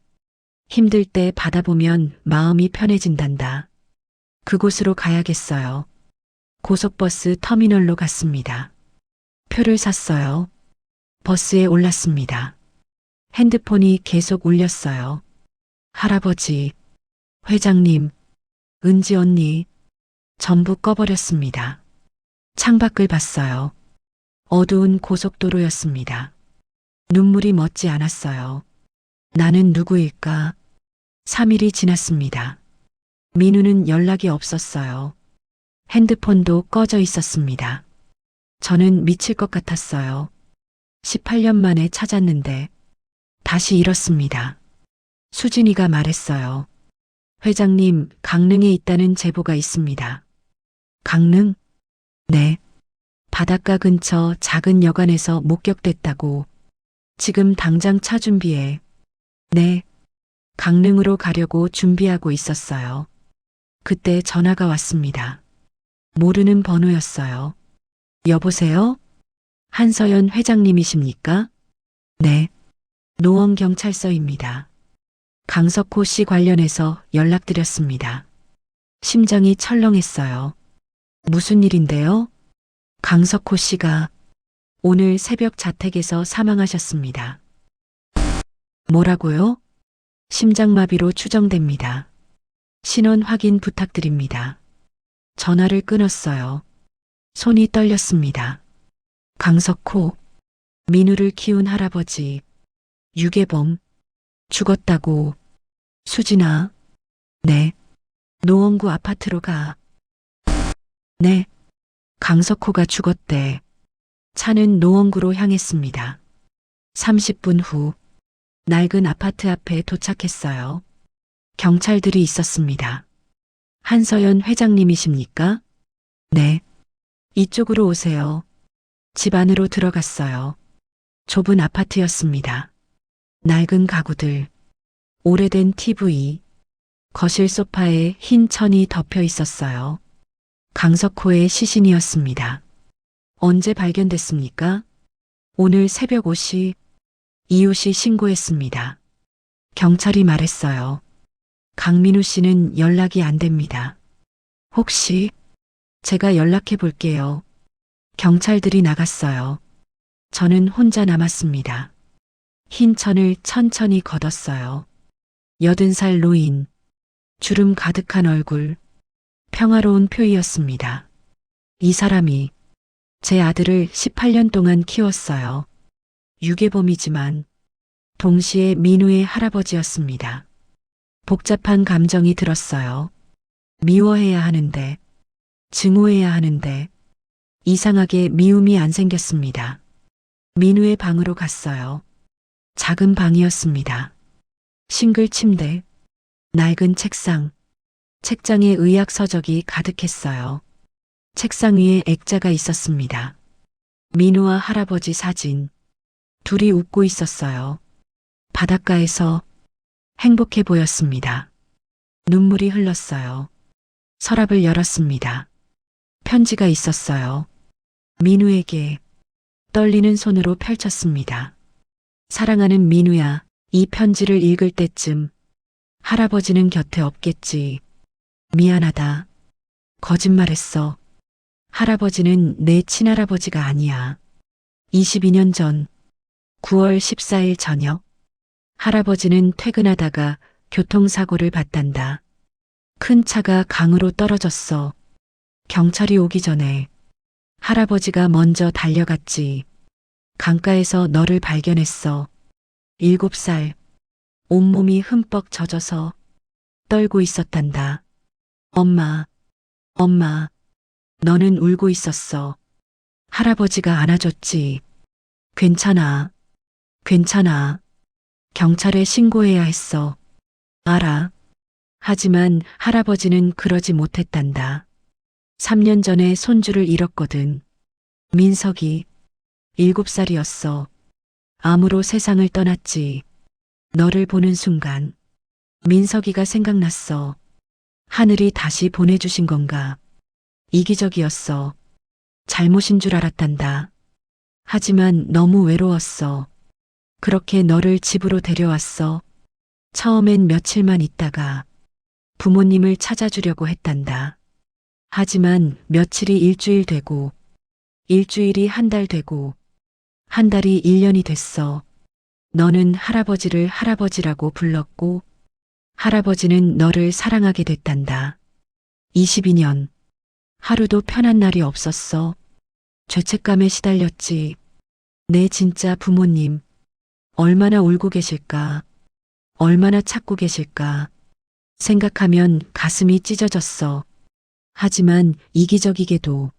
힘들 때 바다 보면 마음이 편해진단다. 그곳으로 가야겠어요. 고속버스 터미널로 갔습니다. 표를 샀어요. 버스에 올랐습니다. 핸드폰이 계속 울렸어요. 할아버지, 회장님, 은지 언니, 전부 꺼버렸습니다. 창밖을 봤어요. 어두운 고속도로였습니다. 눈물이 멎지 않았어요. 나는 누구일까? 3일이 지났습니다. 민우는 연락이 없었어요. 핸드폰도 꺼져 있었습니다. 저는 미칠 것 같았어요. 18년 만에 찾았는데 다시 잃었습니다. 수진이가 말했어요. 회장님, 강릉에 있다는 제보가 있습니다. 강릉? 네. 바닷가 근처 작은 여관에서 목격됐다고. 지금 당장 차 준비해. 네. 강릉으로 가려고 준비하고 있었어요. 그때 전화가 왔습니다. 모르는 번호였어요. 여보세요? 한서연 회장님이십니까? 네. 노원경찰서입니다. 강석호 씨 관련해서 연락드렸습니다. 심장이 철렁했어요. 무슨 일인데요? 강석호 씨가 오늘 새벽 자택에서 사망하셨습니다. 뭐라고요? 심장마비로 추정됩니다. 신원 확인 부탁드립니다. 전화를 끊었어요. 손이 떨렸습니다. 강석호, 민우를 키운 할아버지, 유괴범, 죽었다고. 수진아, 네. 노원구 아파트로 가. 네. 강석호가 죽었대. 차는 노원구로 향했습니다. 30분 후, 낡은 아파트 앞에 도착했어요. 경찰들이 있었습니다. 한서연 회장님이십니까? 네. 이쪽으로 오세요. 집 안으로 들어갔어요. 좁은 아파트였습니다. 낡은 가구들, 오래된 TV, 거실 소파에 흰 천이 덮여 있었어요. 강석호의 시신이었습니다. 언제 발견됐습니까? 오늘 새벽 5시. 이웃이 신고했습니다. 경찰이 말했어요. 강민우 씨는 연락이 안 됩니다. 혹시 제가 연락해 볼게요. 경찰들이 나갔어요. 저는 혼자 남았습니다. 흰 천을 천천히 걷었어요. 80살 노인, 주름 가득한 얼굴, 평화로운 표이였습니다. 이 사람이 제 아들을 18년 동안 키웠어요. 유괴범이지만 동시에 민우의 할아버지였습니다. 복잡한 감정이 들었어요. 미워해야 하는데, 증오해야 하는데, 이상하게 미움이 안 생겼습니다. 민우의 방으로 갔어요. 작은 방이었습니다. 싱글 침대, 낡은 책상, 책장에 의학 서적이 가득했어요. 책상 위에 액자가 있었습니다. 민우와 할아버지 사진, 둘이 웃고 있었어요. 바닷가에서 행복해 보였습니다. 눈물이 흘렀어요. 서랍을 열었습니다. 편지가 있었어요. 민우에게 떨리는 손으로 펼쳤습니다. 사랑하는 민우야, 이 편지를 읽을 때쯤 할아버지는 곁에 없겠지. 미안하다. 거짓말했어. 할아버지는 내 친할아버지가 아니야. 22년 전 9월 14일 저녁 할아버지는 퇴근하다가 교통사고를 봤단다. 큰 차가 강으로 떨어졌어. 경찰이 오기 전에 할아버지가 먼저 달려갔지. 강가에서 너를 발견했어. 7살. 온몸이 흠뻑 젖어서 떨고 있었단다. 엄마, 엄마, 너는 울고 있었어. 할아버지가 안아줬지. 괜찮아, 괜찮아. 경찰에 신고해야 했어. 알아. 하지만 할아버지는 그러지 못했단다. 3년 전에 손주를 잃었거든. 민석이 7살이었어. 암으로 세상을 떠났지. 너를 보는 순간 민석이가 생각났어. 하늘이 다시 보내주신 건가. 이기적이었어. 잘못인 줄 알았단다. 하지만 너무 외로웠어. 그렇게 너를 집으로 데려왔어. 처음엔 며칠만 있다가 부모님을 찾아주려고 했단다. 하지만 며칠이 일주일 되고, 일주일이 한 달 되고, 한 달이 1년이 됐어. 너는 할아버지를 할아버지라고 불렀고, 할아버지는 너를 사랑하게 됐단다. 22년. 하루도 편한 날이 없었어. 죄책감에 시달렸지. 내 진짜 부모님. 얼마나 울고 계실까. 얼마나 찾고 계실까. 생각하면 가슴이 찢어졌어. 하지만 이기적이게도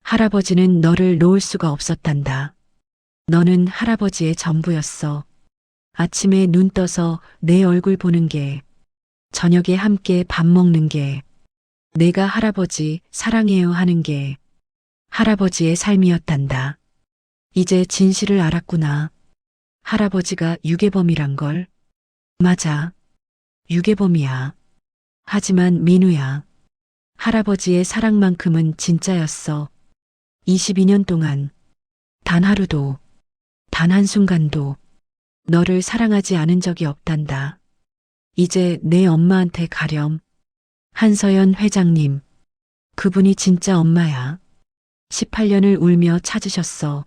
할아버지는 너를 놓을 수가 없었단다. 너는 할아버지의 전부였어. 아침에 눈 떠서 내 얼굴 보는 게, 저녁에 함께 밥 먹는 게, 내가 할아버지 사랑해요 하는 게 할아버지의 삶이었단다. 이제 진실을 알았구나. 할아버지가 유괴범이란 걸. 맞아. 유괴범이야. 하지만 민우야. 할아버지의 사랑만큼은 진짜였어. 22년 동안 단 하루도, 단 한순간도 너를 사랑하지 않은 적이 없단다. 이제 내 엄마한테 가렴. 한서연 회장님, 그분이 진짜 엄마야. 18년을 울며 찾으셨어.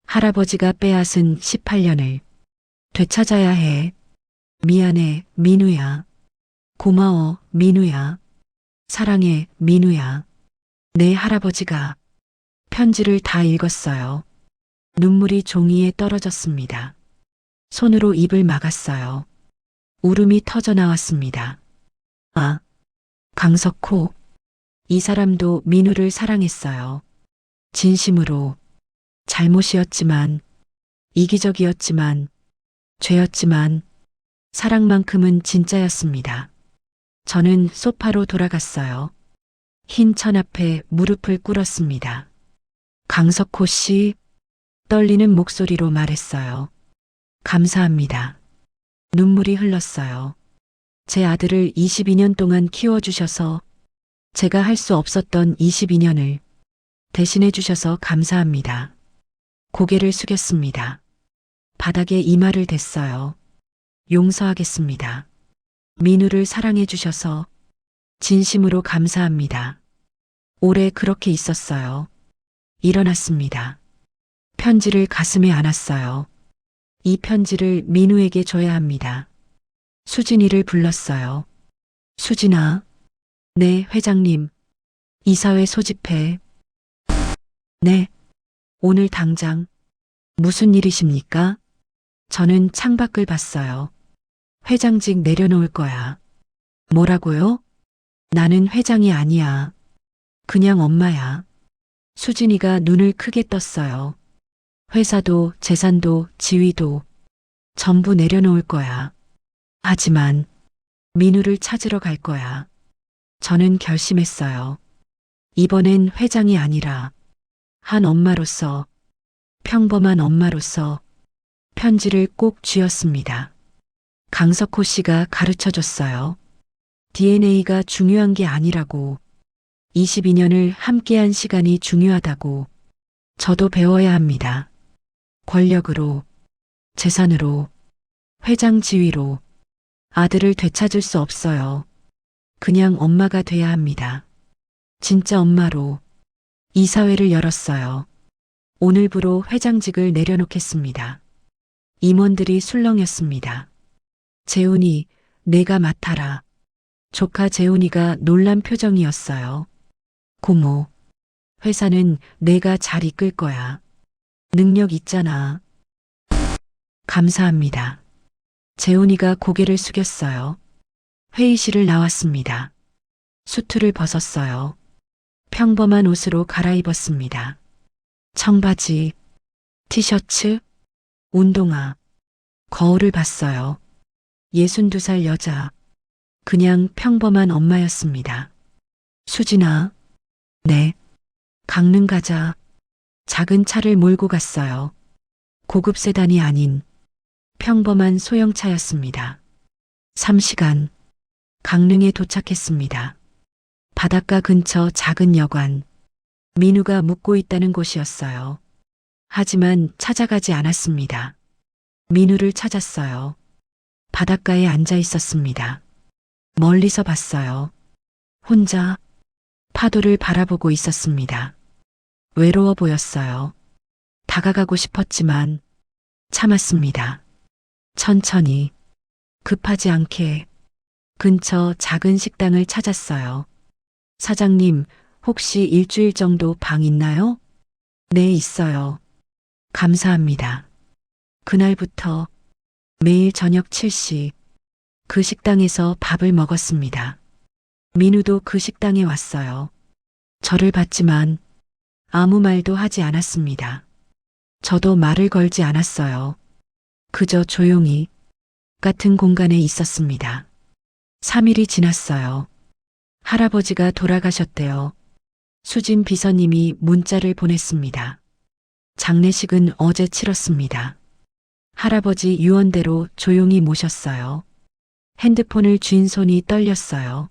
할아버지가 빼앗은 18년을 되찾아야 해. 미안해, 민우야. 고마워, 민우야. 사랑해, 민우야. 내 할아버지가 편지를 다 읽었어요. 눈물이 종이에 떨어졌습니다. 손으로 입을 막았어요. 울음이 터져 나왔습니다. 아, 강석호. 이 사람도 민우를 사랑했어요. 진심으로. 잘못이었지만, 이기적이었지만, 죄였지만, 사랑만큼은 진짜였습니다. 저는 소파로 돌아갔어요. 흰 천 앞에 무릎을 꿇었습니다. 강석호 씨, 떨리는 목소리로 말했어요. 감사합니다. 눈물이 흘렀어요. 제 아들을 22년 동안 키워주셔서 제가 할 수 없었던 22년을 대신해 주셔서 감사합니다. 고개를 숙였습니다. 바닥에 이마를 댔어요. 용서하겠습니다. 민우를 사랑해 주셔서 진심으로 감사합니다. 오래 그렇게 있었어요. 일어났습니다. 편지를 가슴에 안았어요. 이 편지를 민우에게 줘야 합니다. 수진이를 불렀어요. 수진아. 네, 회장님. 이사회 소집해. 네. 오늘 당장. 무슨 일이십니까? 저는 창밖을 봤어요. 회장직 내려놓을 거야. 뭐라고요? 나는 회장이 아니야. 그냥 엄마야. 수진이가 눈을 크게 떴어요. 회사도 재산도 지위도 전부 내려놓을 거야. 하지만 민우를 찾으러 갈 거야. 저는 결심했어요. 이번엔 회장이 아니라 한 엄마로서, 평범한 엄마로서 편지를 꼭 쥐었습니다. 강석호 씨가 가르쳐 줬어요. DNA가 중요한 게 아니라고, 22년을 함께한 시간이 중요하다고 저도 배워야 합니다. 권력으로, 재산으로, 회장 지위로 아들을 되찾을 수 없어요. 그냥 엄마가 돼야 합니다. 진짜 엄마로 이사회를 열었어요. 오늘부로 회장직을 내려놓겠습니다. 임원들이 술렁였습니다. 재훈이, 내가 맡아라. 조카 재훈이가 놀란 표정이었어요. 고모, 회사는 내가 잘 이끌 거야. 능력 있잖아. 감사합니다. 재훈이가 고개를 숙였어요. 회의실을 나왔습니다. 수트를 벗었어요. 평범한 옷으로 갈아입었습니다. 청바지, 티셔츠, 운동화, 거울을 봤어요. 62살 여자, 그냥 평범한 엄마였습니다. 수진아, 네, 강릉 가자. 작은 차를 몰고 갔어요. 고급 세단이 아닌 평범한 소형차였습니다. 3시간, 강릉에 도착했습니다. 바닷가 근처 작은 여관, 민우가 묵고 있다는 곳이었어요. 하지만 찾아가지 않았습니다. 민우를 찾았어요. 바닷가에 앉아 있었습니다. 멀리서 봤어요. 혼자 파도를 바라보고 있었습니다. 외로워 보였어요. 다가가고 싶었지만 참았습니다. 천천히, 급하지 않게 근처 작은 식당을 찾았어요. 사장님, 혹시 일주일 정도 방 있나요? 네, 있어요. 감사합니다. 그날부터 매일 저녁 7시 그 식당에서 밥을 먹었습니다. 민우도 그 식당에 왔어요. 저를 봤지만 아무 말도 하지 않았습니다. 저도 말을 걸지 않았어요. 그저 조용히 같은 공간에 있었습니다. 3일이 지났어요. 할아버지가 돌아가셨대요. 수진 비서님이 문자를 보냈습니다. 장례식은 어제 치렀습니다. 할아버지 유언대로 조용히 모셨어요. 핸드폰을 쥔 손이 떨렸어요.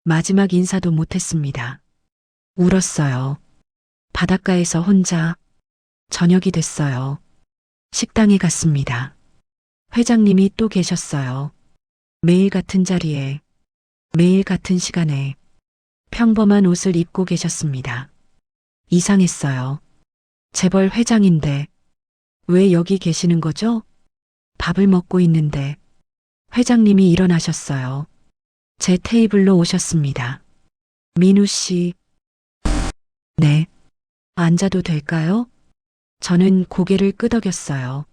마지막 인사도 못했습니다. 울었어요. 바닷가에서 혼자. 저녁이 됐어요. 식당에 갔습니다. 회장님이 또 계셨어요. 매일 같은 자리에, 매일 같은 시간에 평범한 옷을 입고 계셨습니다. 이상했어요. 재벌 회장인데 왜 여기 계시는 거죠? 밥을 먹고 있는데 회장님이 일어나셨어요. 제 테이블로 오셨습니다. 민우 씨. 네. 앉아도 될까요? 저는 고개를 끄덕였어요.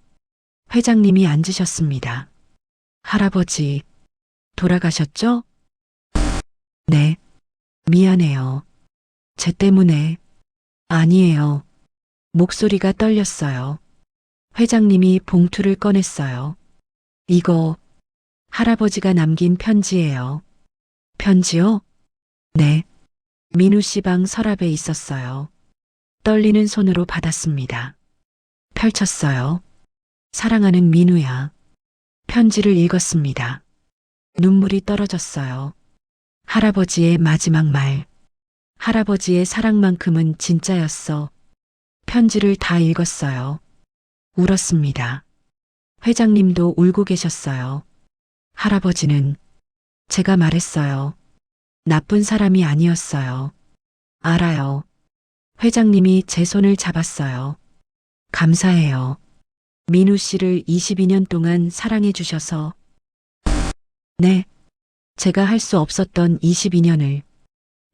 회장님이 앉으셨습니다. 할아버지, 돌아가셨죠? 네. 미안해요. 제 때문에. 아니에요. 목소리가 떨렸어요. 회장님이 봉투를 꺼냈어요. 이거 할아버지가 남긴 편지예요. 편지요? 네. 민우 씨 방 서랍에 있었어요. 떨리는 손으로 받았습니다. 펼쳤어요. 사랑하는 민우야. 편지를 읽었습니다. 눈물이 떨어졌어요. 할아버지의 마지막 말. 할아버지의 사랑만큼은 진짜였어. 편지를 다 읽었어요. 울었습니다. 회장님도 울고 계셨어요. 할아버지는 제가 말했어요. 나쁜 사람이 아니었어요. 알아요. 회장님이 제 손을 잡았어요. 감사해요. 민우 씨를 22년 동안 사랑해 주셔서. 네. 제가 할 수 없었던 22년을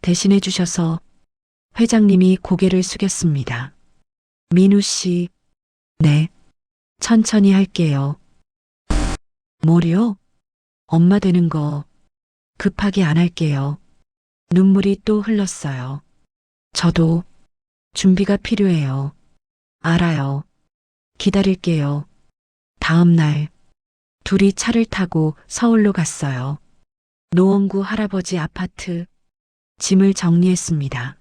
대신해 주셔서. 회장님이 고개를 숙였습니다. 민우 씨. 네. 천천히 할게요. 뭐요? 엄마 되는 거 급하게 안 할게요. 눈물이 또 흘렀어요. 저도 준비가 필요해요. 알아요. 기다릴게요. 다음 날 둘이 차를 타고 서울로 갔어요. 노원구 할아버지 아파트. 짐을 정리했습니다.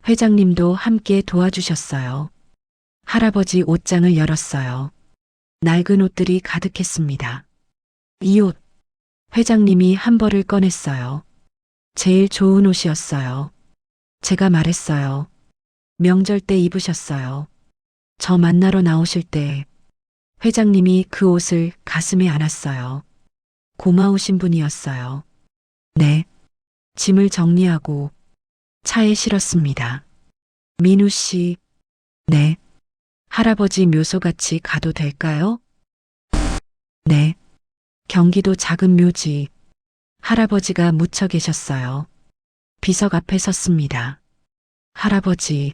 회장님도 함께 도와주셨어요. 할아버지 옷장을 열었어요. 낡은 옷들이 가득했습니다. 이 옷. 회장님이 한 벌을 꺼냈어요. 제일 좋은 옷이었어요. 제가 말했어요. 명절 때 입으셨어요. 저 만나러 나오실 때 회장님이 그 옷을 가슴에 안았어요. 고마우신 분이었어요. 네. 짐을 정리하고 차에 실었습니다. 민우 씨. 네. 할아버지 묘소 같이 가도 될까요? 네. 경기도 작은 묘지. 할아버지가 묻혀 계셨어요. 비석 앞에 섰습니다. 할아버지.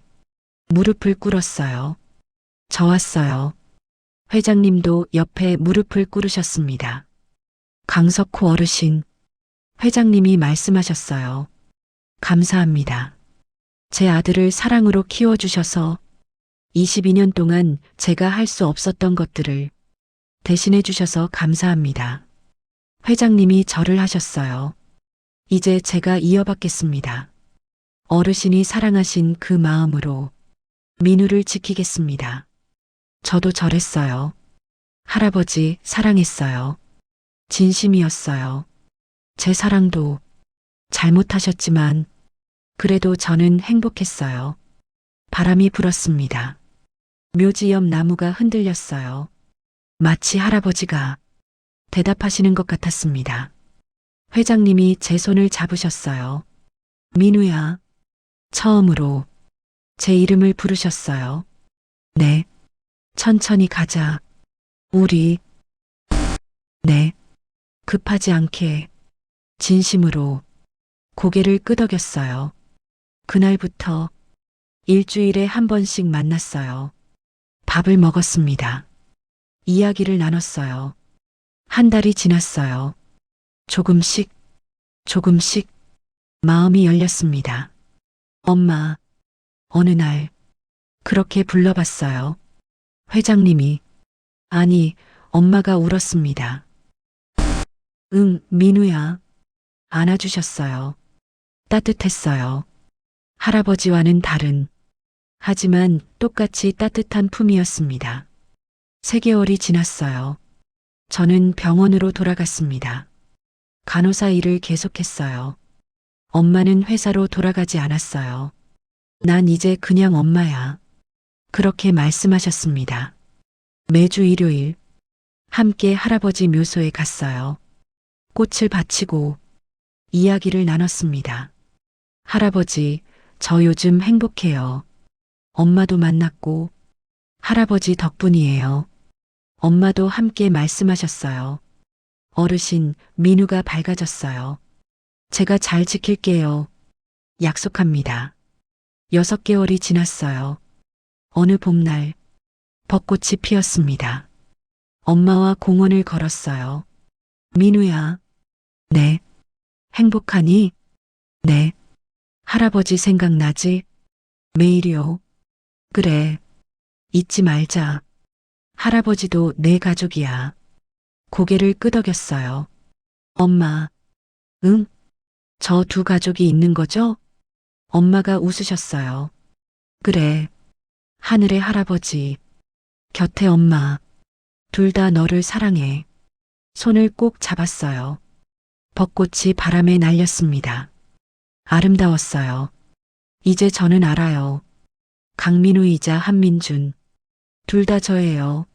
무릎을 꿇었어요. 저 왔어요. 회장님도 옆에 무릎을 꿇으셨습니다. 강석호 어르신. 회장님이 말씀하셨어요. 감사합니다. 제 아들을 사랑으로 키워주셔서 22년 동안 제가 할 수 없었던 것들을 대신해 주셔서 감사합니다. 회장님이 절을 하셨어요. 이제 제가 이어받겠습니다. 어르신이 사랑하신 그 마음으로 민우를 지키겠습니다. 저도 절했어요. 할아버지 사랑했어요. 진심이었어요. 제 사랑도 잘못하셨지만 그래도 저는 행복했어요. 바람이 불었습니다. 묘지 옆 나무가 흔들렸어요. 마치 할아버지가 대답하시는 것 같았습니다. 회장님이 제 손을 잡으셨어요. 민우야. 처음으로 제 이름을 부르셨어요. 네. 천천히 가자. 우리. 네. 급하지 않게. 진심으로 고개를 끄덕였어요. 그날부터 일주일에 한 번씩 만났어요. 밥을 먹었습니다. 이야기를 나눴어요. 한 달이 지났어요. 조금씩, 조금씩 마음이 열렸습니다. 엄마, 어느 날 그렇게 불러봤어요. 회장님이. 아니, 엄마가 울었습니다. 응, 민우야. 안아주셨어요. 따뜻했어요. 할아버지와는 다른, 하지만 똑같이 따뜻한 품이었습니다. 3개월이 지났어요. 저는 병원으로 돌아갔습니다. 간호사 일을 계속했어요. 엄마는 회사로 돌아가지 않았어요. 난 이제 그냥 엄마야. 그렇게 말씀하셨습니다. 매주 일요일, 함께 할아버지 묘소에 갔어요. 꽃을 바치고 이야기를 나눴습니다. 할아버지, 저 요즘 행복해요. 엄마도 만났고, 할아버지 덕분이에요. 엄마도 함께 말씀하셨어요. 어르신, 민우가 밝아졌어요. 제가 잘 지킬게요. 약속합니다. 6개월이 지났어요. 어느 봄날, 벚꽃이 피었습니다. 엄마와 공원을 걸었어요. 민우야. 네. 행복하니? 네. 할아버지 생각나지? 매일이요. 그래. 잊지 말자. 할아버지도 내 가족이야. 고개를 끄덕였어요. 엄마. 응? 저 2 가족이 있는 거죠? 엄마가 웃으셨어요. 그래. 하늘의 할아버지. 곁에 엄마. 둘 다 너를 사랑해. 손을 꼭 잡았어요. 벚꽃이 바람에 날렸습니다. 아름다웠어요. 이제 저는 알아요. 강민우이자 한민준. 둘 다 저예요.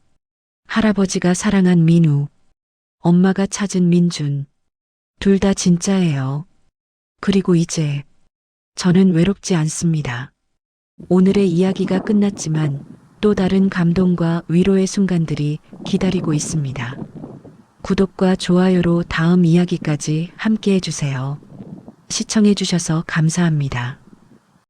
할아버지가 사랑한 민우, 엄마가 찾은 민준. 둘 다 진짜예요. 그리고 이제 저는 외롭지 않습니다. 오늘의 이야기가 끝났지만 또 다른 감동과 위로의 순간들이 기다리고 있습니다. 구독과 좋아요로 다음 이야기까지 함께 해주세요. 시청해주셔서 감사합니다.